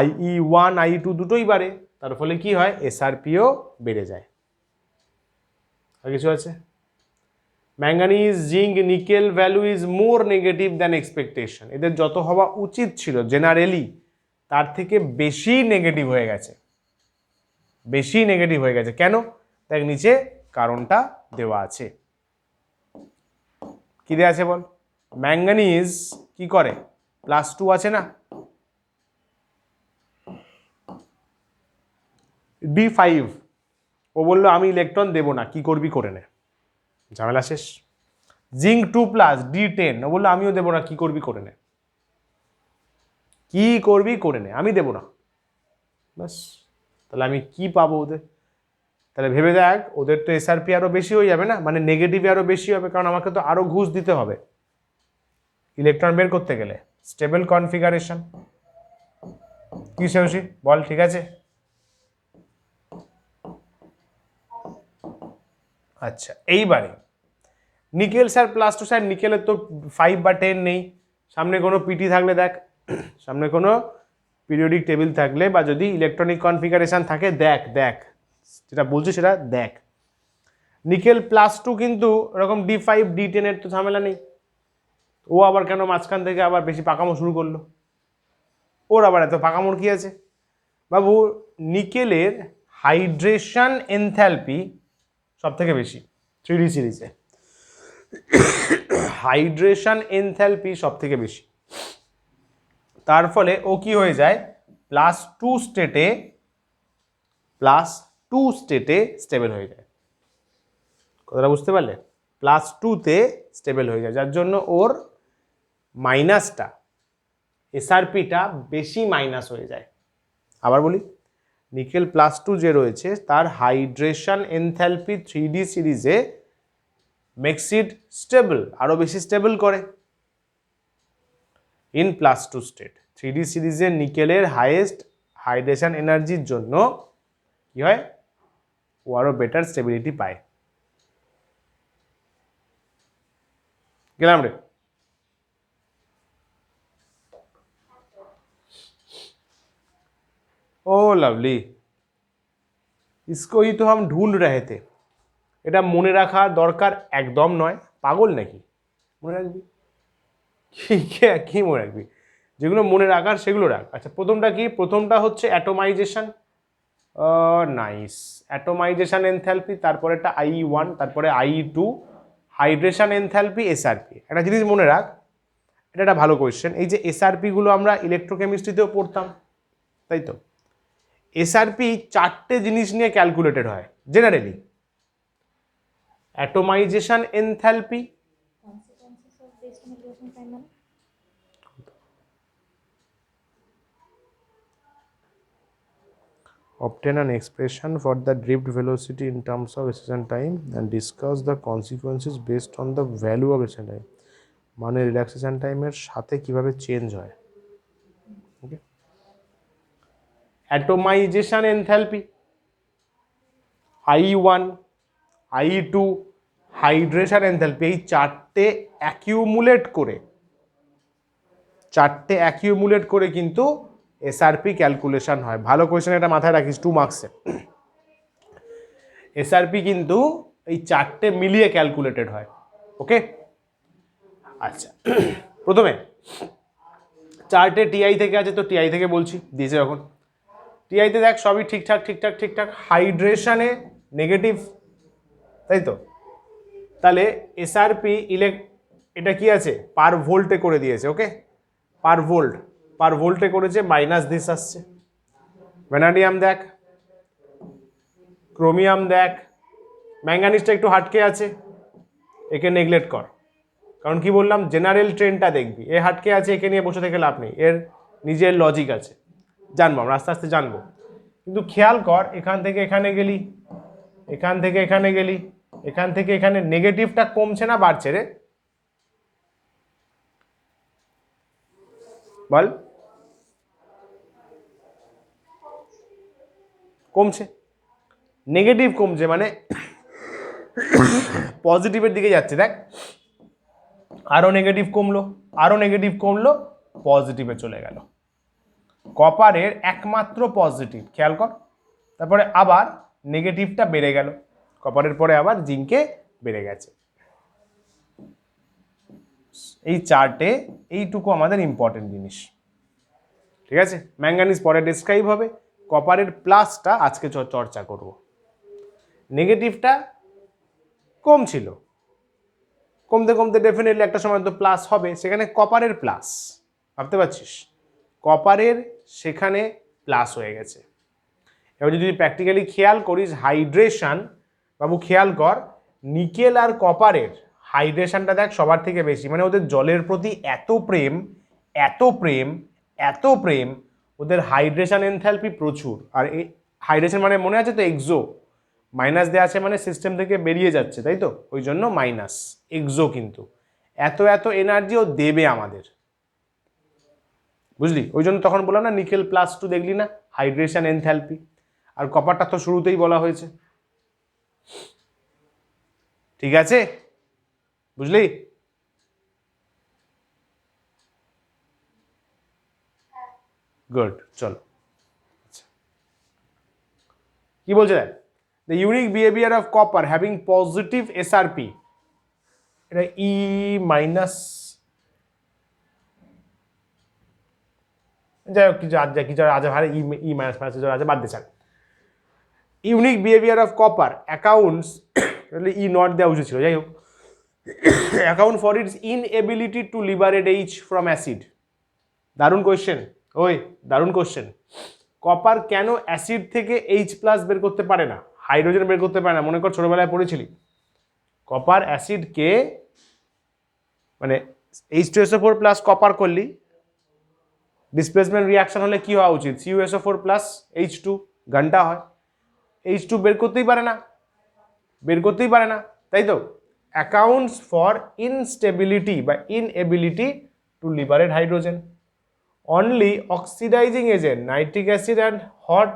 IE1 I2 দুটোই বাড়ে, তার ফলে কি হয়? এসআরপিও বেড়ে যায়। আর কিছু আছে? Manganese, zinc, nickel value is more negative than expectation, এদের যত হওয়া উচিত ছিল জেনারেলি তার থেকে বেশি নেগেটিভ হয়ে গেছে, বেশি নেগেটিভ হয়ে গেছে। কেন? দেখ নিচে কারণটা দেওয়া আছে। কি দেওয়া আছে বল? ম্যাঙ্গানিজ কি করে? +2 আছে না, D5, ও বললো আমি ইলেকট্রন দেবো না, কি করবি করে নে, ঝামেলা শেষ। জিঙ্ক 2+, D10, ও বললো আমিও দেবো না, কি করবি করে নে, কি করবি করে নে, আমি দেবো না, ব্যাস। তাহলে আমি কি পাবো ওদের? তাহলে ভেবে দেখ, ওদের তো এসআরপি আরো বেশি হয়ে যাবে না, মানে নেগেটিভ আরো বেশি হবে, কারণ আমাকে তো আরো ঘুষ দিতে হবে ইলেকট্রন বের করতে গেলে। স্টেবল কনফিগারেশন কি শেষী বল? ঠিক আছে। আচ্ছা, এইবারে নিকেল স্যার +2, স্যার নিকেলের তো 5 বা 10 নেই, সামনে কোনো পিটি থাকলে দেখ, সামনে কোনো পিরিয়ডিক টেবিল থাকলে বা যদি ইলেকট্রনিক কনফিগারেশন থাকে দেখ, যেটা বলছি সেটা দেখ। নিকেল +2 কিন্তু এরকম D5 D10 এর তো ঝামেলা নেই, ও আবার কেন মাঝখান থেকে আবার বেশি পাকামো শুরু করলো? ওর আবার এত পাকামোর কি আছে বাবু? নিকেলের হাইড্রেশন এনথ্যালপি সব থেকে বেশি 3D সিরিজে, হাইড্রেশন এনথ্যালপি সব থেকে বেশি, তার ফলে ও কি হয়ে যায়? +2 স্টেটে স্টেবল হয়ে যায়। কথাটা বুঝতে পারলে? +2-তে স্টেবল হয়ে যায়, যার জন্য ওর মাইনাসটা, এসআরপিটা বেশি মাইনাস হয়ে যায়। আবার বলি, নিকেল +2 যে রয়েছে তার হাইড্রেশন এনথ্যালপি 3D সিরিজে মেক্স ইট স্টেবল, আরো বেশি স্টেবল করে ইন +2 স্টেট। 3D সিরিজে নিকেলের হাইয়েস্ট হাইড্রেশন এনার্জির জন্য কি হয়? ও আরো বেটার স্টেবিলিটি পায়। গেলাম রে। ओ लवली, इसको ही तो हम ढूंढ रहे थे। এটা মনে রাখা দরকার একদম নয়, পাগল নাকি? মনে রাখবি কি মনে রাখবি? যেগুলো মনে রাখার সেগুলো রাখ। আচ্ছা, প্রথমটা কি? প্রথমটা হচ্ছে অ্যাটোমাইজেশন, নাইস, অ্যাটোমাইজেশন এনথ্যালপি, তারপরে একটা IE1, তারপরে IE2, হাইড্রেশন এনথ্যালপি, এসআরপি। একটা জিনিস মনে রাখ, এটা একটা ভালো কোয়েশ্চেন, এই যে এসআরপি গুলো আমরা ইলেকট্রোকেমিস্ট্রিতেও পড়তাম, তাই তো? এসআরপি 4টে জিনিস নিয়ে ক্যালকুলেটেড হয় generally. Atomisation enthalpy, obtain an expression for the drift velocity in terms of acceleration time and discuss the consequences based on the value of acceleration time, মানে রিল্যাক্সেশন টাইমের সাথে কিভাবে চেঞ্জ হয়। Okay, atomisation enthalpy, I1 I2 hydration enthalpy, এই 4টে accumulate করে চারটে accumulate করে কিন্তু এসআরপি ক্যালকুলেশন হয়। ভালো কোয়েশ্চেন, এটা মাথায় রাখিস 2 মার্কসে। এসআরপি কিন্তু এই চারটে মিলিয়ে ক্যালকুলেটেড হয়। ওকে, আচ্ছা প্রথমে চারটে টিআই থেকে আছে, তো টিআই থেকে বলছি, দিয়েছে যখন টিআইতে দেখ সবই ঠিকঠাক ঠিকঠাক ঠিকঠাক, হাইড্রেশনে নেগেটিভ, তাই তো? তাহলে এসআরপি এটা কি আছে, পার ভোল্টে করে দিয়েছে। ওকে, পার ভোল্টে করেছে, মাইনাস দিস আসছে। ভ্যানাডিয়াম দেখ, ক্রোমিয়াম দেখ, ম্যাঙ্গানিজটা একটু হাটকে আছে, একে নেগলেক্ট কর, কারণ কি বললাম, জেনারেল ট্রেন্ডটা দেখবি। এ হাটকে আছে, একে নিয়ে বসে থেকে লাভ নেই, এর নিজের লজিক আছে, জানবো আমরা আস্তে আস্তে জানবো। কিন্তু খেয়াল কর, এখান থেকে এখানে গেলি, এখান থেকে এখানে গেলি, এখান থেকে এখানে, নেগেটিভটা কমছে না বাড়ছে রে? বল, কমছে, নেগেটিভ কমছে মানে পজিটিভের দিকে যাচ্ছে। দেখ, আরো নেগেটিভ কমলো, আরো নেগেটিভ কমলো, পজিটিভে চলে গেল। কপারের একমাত্র পজিটিভ, খেয়াল কর, তারপরে আবার নেগেটিভটা বেড়ে গেল, কপারের পরে আবার জিঙ্কে বেড়ে গেছে। এই চার্টে এইটুকু আমাদের ইম্পর্টেন্ট জিনিস, ঠিক আছে? ম্যাঙ্গানিজ পরে ডিসক্রাইব হবে, কপারের প্লাসটা আজকে চর্চা করব। নেগেটিভটা কম ছিল, কমতে কমতে ডেফিনেটলি একটা সময় তো প্লাস হবে, সেখানে কপারের প্লাস, ভাবতে পারছিস, কপারের সেখানে প্লাস হয়ে গেছে। এবার যদি প্র্যাকটিক্যালি খেয়াল করিস, হাইড্রেশন, বাবু খেয়াল কর, নিকেল আর কপারের হাইড্রেশনটা দেখ সবার থেকে বেশি, মানে ওদের জলের প্রতি এত প্রেম, এত প্রেম, এত প্রেম, ওদের হাইড্রেশন এনথ্যালপি প্রচুর। আর এই হাইড্রেশন মানে মনে আছে তো, এক্সো, মাইনাস দেওয়া আছে মানে সিস্টেম থেকে বেরিয়ে যাচ্ছে, তাই তো? ওই জন্য মাইনাস এক্সো, কিন্তু এত এত এনার্জি ও দেবে আমাদের, বুঝলি? ওই জন্য তখন বললাম না, নিকেল +2 দেখলি না, হাইড্রেশন এনথ্যালপি। আর কপারটা তো শুরুতেই বলা হয়েছে, ঠিক আছে? বুঝলি? গুড, চলো কি বলছে দেখ, the unique behaviour of copper having positive SRP, এটা ই মাইনাস, যাই হোক কিছু আছে ভালো, ই মাইনাস মাইনাস আছে, বাদ দিয়ে। Unique behaviour of copper accounts, E not দেওয়া উচিত ছিল, যাই হোক, account for its inability to liberate H from acid. দারুণ কোয়েশ্চেন, ওই দারুণ কোয়েশ্চেন। কপার কেন অ্যাসিড থেকে H+ বের করতে পারে না, হাইড্রোজেন বের করতে পারে না? মনে কর ছোটবেলায় পড়েছিলি, কপার অ্যাসিডকে মানে H2SO4+ কপার করলি, ডিসপ্লেসমেন্ট রিয়াকশন হলে কি হওয়া উচিত, CuSO4+ H2, ঘন্টা হয়, H2 বের করতেই পারে না, বের করতেই পারে না, তাই তো? অ্যাকাউন্টস ফর ইনস্টেবিলিটি বা inability to liberate hydrogen. Only oxidising agent nitric acid and hot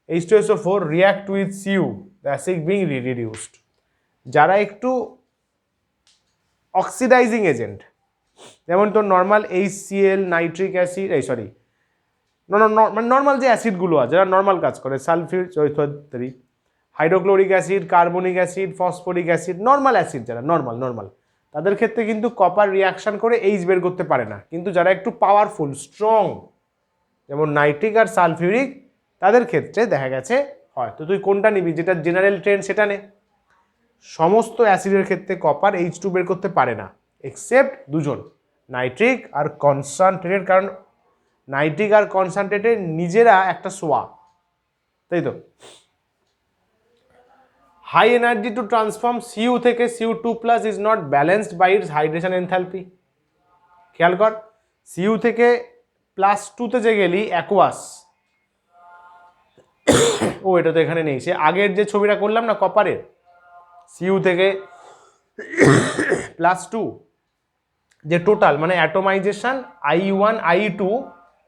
H2SO4 react with Cu, the acid being reduced. যারা একটু অক্সিডাইজিং এজেন্ট, যেমন তোর normal HCl, nitric acid, sorry মানে নর্মাল যে অ্যাসিডগুলো আছে, যারা নর্মাল কাজ করে, sulphuric, hydrochloric acid, carbonic acid, phosphoric acid, normal acid যারা নর্মাল, তাদের ক্ষেত্রে কিন্তু কপার রিয়াকশন করে H বের করতে পারে না। কিন্তু যারা একটু পাওয়ারফুল, স্ট্রং, যেমন নাইট্রিক আর সালফিউরিক, তাদের ক্ষেত্রে দেখা গেছে হয়। তো তুই কোনটা নিবি, যেটা জেনারেল ট্রেন্ড সেটা নে। সমস্ত অ্যাসিডের ক্ষেত্রে কপার H2 বের করতে পারে না, এক্সেপ্ট দুজন, নাইট্রিক আর কনসানট্রেটেড, কারণ নাইট্রিক আর কনসানট্রেটেড নিজেরা একটা সোয়া, তাই তো? High energy to transform Cu থেকে Cu2+ is not balanced by its hydration enthalpy. খেয়াল কর, Cu থেকে +2 যে গেলি অ্যাকুয়াস, ও এটা তো এখানে নেই, সে আগের যে ছবিটা করলাম না কপারের, Cu থেকে +2 যে টোটাল মানে অ্যাটোমাইজেশন I1 I2,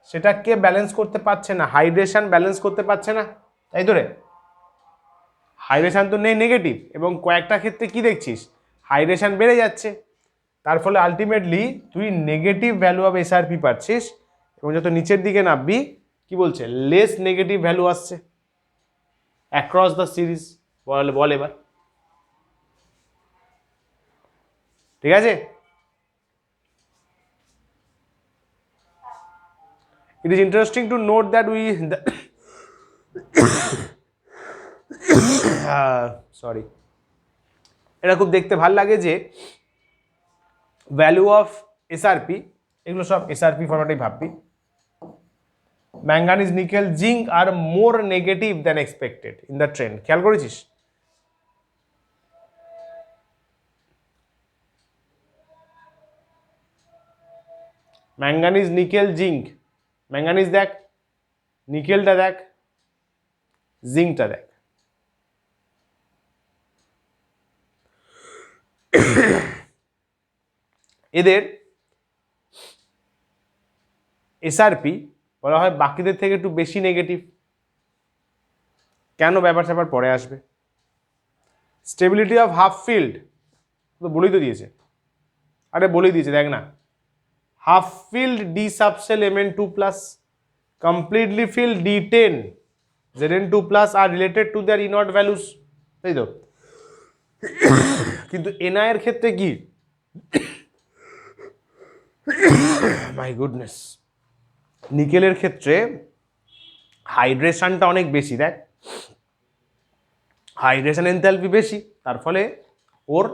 সেটা কে ব্যালেন্স করতে পারছে না, হাইড্রেশন ব্যালেন্স করতে পারছে না, তাই তো রে? হাইড্রেশন তো নেই, নেগেটিভ, এবং কয়েকটা ক্ষেত্রে কি দেখছিস, হাইড্রেশন বেড়ে যাচ্ছে। তার ফলে আলটিমেটলি তুই নেগেটিভ ভ্যালু অফ এসআরপি পাচ্ছিস, এবং যত নিচের দিকে নামবি কি বলছে, লেস নেগেটিভ ভ্যালু আসছে অ্যাক্রস দ্য সিরিজ। বল এবার, ঠিক আছে? It is interesting to note that sorry, এটা খুব দেখতে ভাল লাগে যে ভ্যালু অফ এসআরপি, এগুলো সব এসআরপি ফরম্যাটেই ভাববি। Manganese, nickel, zinc are more negative than expected in the trend. খেয়াল করেছিস? Manganese, nickel, zinc. ম্যাঙ্গানিজ দেখ, নিকেলটা দেখ, জিঙ্কটা দেখ। এদের এসআরপি বলা হয় বাকিদের থেকে একটু বেশি নেগেটিভ। কেন? ব্যাপার স্যাপার পরে আসবে। স্টেবিলিটি অফ হাফ ফিল্ড তো বলেই তো দিয়েছে, আরে বলেই দিয়েছে, দেখ না। Half filled d subshell Mn2 plus, completely filled D10 Zn2 plus are related to their E nought values, তাই তো? কিন্তু এনআই এর ক্ষেত্রে কি, মাই গুডনেস, নিকেলের ক্ষেত্রে হাইড্রেশনটা অনেক বেশি। দেখ, হাইড্রেশন এনথালপি বেশি, তার ফলে ওর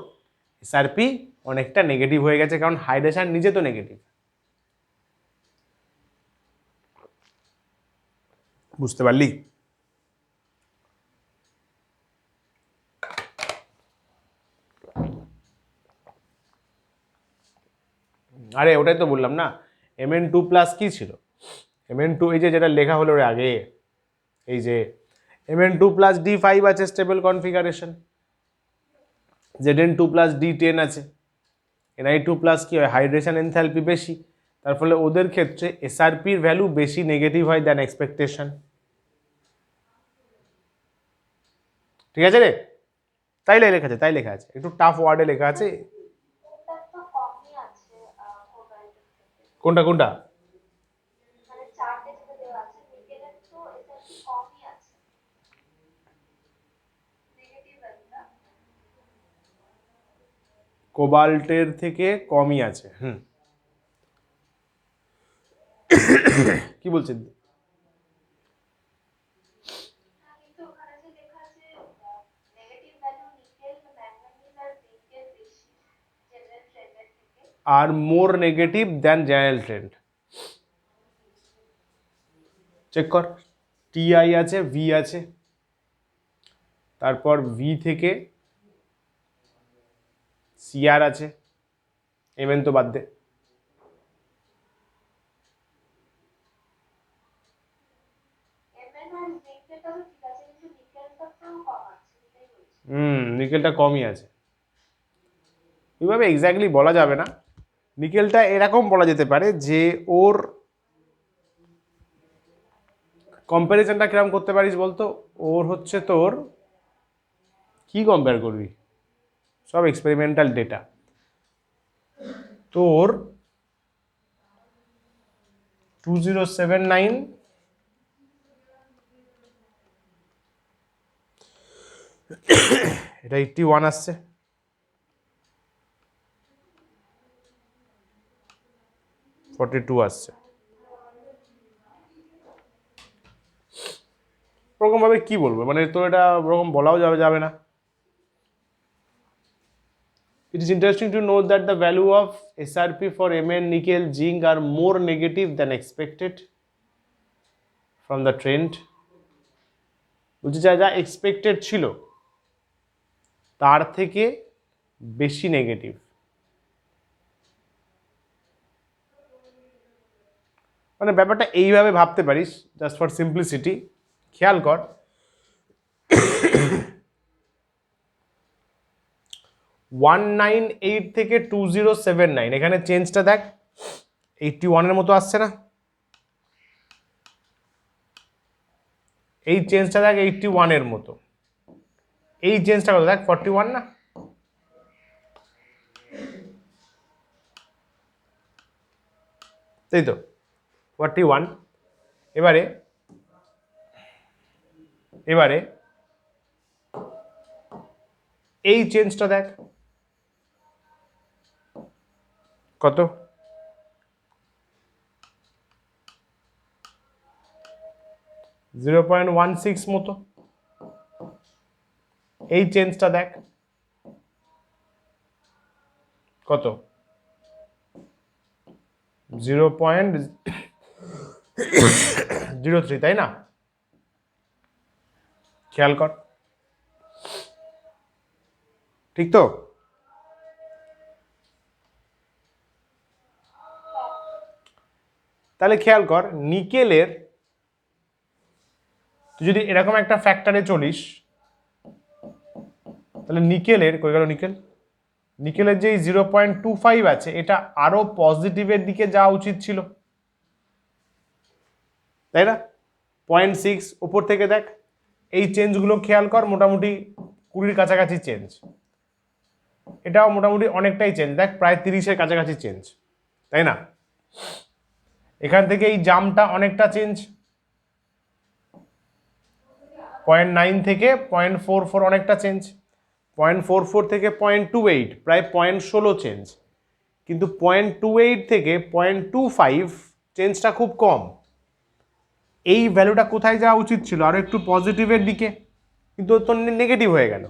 এসআরপি অনেকটা নেগেটিভ হয়ে গেছে, কারণ হাইড্রেশন নিজে তো নেগেটিভ। বুঝতে পারলি? আরে ওটাই তো বললাম না, Mn2 প্লাস কি ছিল? Mn2 এই যে যেটা লেখা হলো আগে, এই যে Mn2 প্লাস D5 আছে stable configuration, Zn2 plus D10 আছে, Ni2 প্লাস কি হয়, হাইড্রেশন এনথালপি বেশি, তার ফলে ওদের ক্ষেত্রে এসআরপির ভ্যালু বেশি নেগেটিভ হয় দ্যান এক্সপেকটেশন। ঠিক আছে রে? তাই লেখা আছে, তাই লেখা আছে, একটু টাফ ওয়ার্ডে লেখা আছে। কোনটা কোনটা? কোবাল্টের থেকে কমই আছে। কি বলছেন? Are more negative than general trend. Check কর, টিআই আছে, ভি আছে, তারপর ভি থেকে সিআর আছে, এমএন তো বাদ দে। নিকেলটা কমই আছে। এইভাবে এক্স্যাক্টলি বলা যাবে না। নিকেলটা এরকম বলা যেতে পারে যে ওর কম্প্যারিজনটা কিরকম করতে পারিস বলতো? ওর হচ্ছে তোর কি কম্পেয়ার করবি, সব এক্সপেরিমেন্টাল ডেটা। তোর 2079 এটা 81 আসছে, টু আসছে। ওরকম ভাবে কি বলবো, মানে তো এটা ওরকম বলাও যাবে না। It is interesting to note that the value of SRP for Mn, nickel, zinc are more negative than expected from the trend. বুঝতে যা যা এক্সপেক্টেড ছিল তার থেকে বেশি নেগেটিভ। মানে ব্যাপারটা এইভাবে ভাবতে পারিস, জাস্ট ফর সিম্পলিসিটি। খেয়াল কর, 198 থেকে 2079, এখানে চেঞ্জটা দেখ, 81 মতো আসছে না? এই চেঞ্জটা দেখ 81 মতো, এই চেঞ্জটা কত দেখ, 41 না? তাই তো 41। এবারে এবারে এই চেঞ্জটা দেখ কত, 0.16 মতো। এই চেঞ্জটা দেখ কত, 0.03, তাই না? খেয়াল কর, ঠিক তো? তাহলে খেয়াল কর নিকেলের, তুই যদি এরকম একটা ফ্যাক্টরে চলিস তাহলে নিকেলের, কই গেল নিকেল, নিকেলের যে 0.25 আছে এটা আরো পজিটিভের দিকে যাওয়া উচিত ছিল, তাই না? 0.6 উপর থেকে দেখ, এই চেঞ্জগুলো খেয়াল কর, মোটামুটি 20-র কাছাকাছি চেঞ্জ, এটাও মোটামুটি অনেকটাই চেঞ্জ, দেখ প্রায় 30-এর কাছাকাছি চেঞ্জ, তাই না? এখান থেকে এই জামটা অনেকটা চেঞ্জ, 0.9 থেকে 0.44 অনেকটা চেঞ্জ, 0.44 থেকে 0.28 প্রায় 0.16 চেঞ্জ, কিন্তু 0.28 থেকে 0.25 চেঞ্জটা খুব কম। এই ভ্যালুটা কোথায় যাওয়া উচিত ছিল, আরো একটু পজিটিভের দিকে, কিন্তু তো নেগেটিভ হয়ে গেল।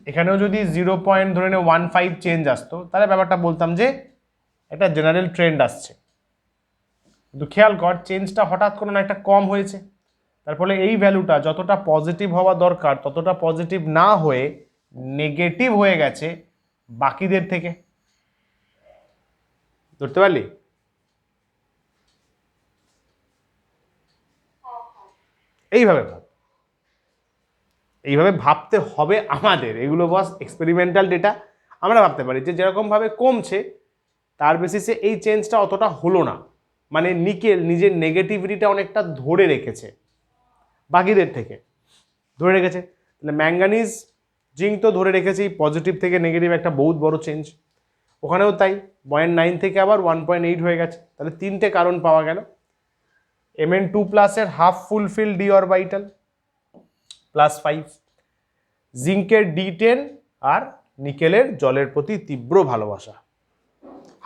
এখানেও যদি 0.15 চেঞ্জ আসতো তাহলে ব্যাপারটা বলতাম যে একটা জেনারেল ট্রেন্ড আসছে, কিন্তু খেয়াল কর চেঞ্জটা হঠাৎ করে না একটা কম হয়েছে, তার ফলে এই ভ্যালুটা যতটা পজিটিভ হওয়া দরকার ততটা পজিটিভ না হয়ে নেগেটিভ হয়ে গেছে বাকিদের থেকে। ধরতে পারলি? এইভাবে ভাব, এইভাবে ভাবতে হবে আমাদের, এগুলো বস এক্সপেরিমেন্টাল ডেটা। আমরা ভাবতে পারি যে যেরকমভাবে কমছে তার বেসিসে এই চেঞ্জটা অতটা হলো না, মানে নিকেল নিজের নেগেটিভিটিটা অনেকটা ধরে রেখেছে বাকিদের থেকে, ধরে রেখেছে। তাহলে ম্যাঙ্গানিজ জিঙ্ক তো ধরে রেখেছে পজিটিভ থেকে নেগেটিভ একটা বহুত বড় চেঞ্জ, ওখানেও তাই 0.9 থেকে আবার 1.8 হয়ে গেছে। তাহলে তিনটে কারণ পাওয়া গেল, Mn2+ half fulfil D orbital +5, জিঙ্কের D10 আর নিকেলের জলের প্রতি তীব্র ভালোবাসা,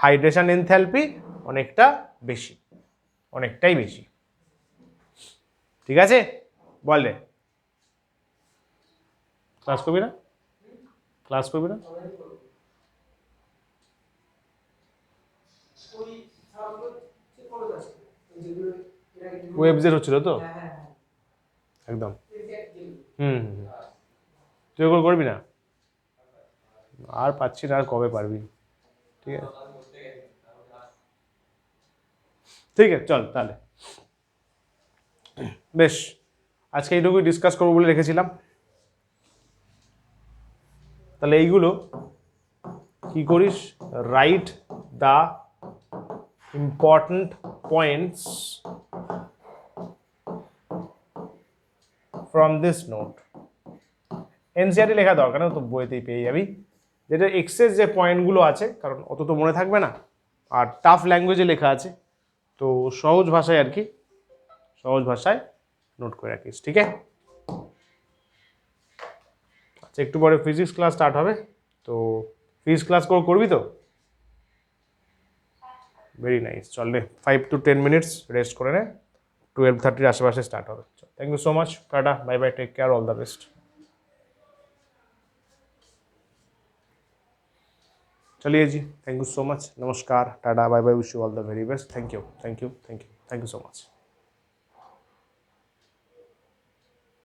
হাইড্রেশন এনথ্যালপি অনেকটা বেশি, অনেকটাই বেশি। ঠিক আছে, বল রে, ক্লাস করবি না? ক্লাস করবি না? ওয়েবজেট হচ্ছিল তো একদম। হুম, তুই ওগুলো করবি না? আর পাচ্ছি না, আর কবে পারবি? ঠিক আছে, ঠিক আছে, চল তাহলে, বেশ আজকে এইটুকুই ডিসকাস করবো বলে রেখেছিলাম। তাহলে এইগুলো কি করিস, write the important points from this note. NCERT লেখা দরকার না, তো বইতেই পেয়ে যাবি, যেটা এক্সেস যে পয়েন্টগুলো আছে, কারণ অত তো মনে থাকবে না, আর টাফ ল্যাঙ্গুয়েজে লেখা আছে, তো সহজ ভাষায় আর কি, সহজ ভাষায় নোট করে রাখিস, ঠিক আছে? আচ্ছা, একটু পরে ফিজিক্স ক্লাস স্টার্ট হবে, তো ফিজিক্স ক্লাস করবি তো? ভেরি নাইস, চল রে 5 to 10 মিনিটস রেস্ট করে নে, 12:30 আশেপাশে স্টার্ট হবে। থ্যাংক ইউ সো মাচ, টাটা, bye bye, take care, all the best. चलिए जी, थैंक यू सो मच, नमस्कार, टाटा, bye bye, wish you all the very best, thank you, thank you, thank you, thank you so much.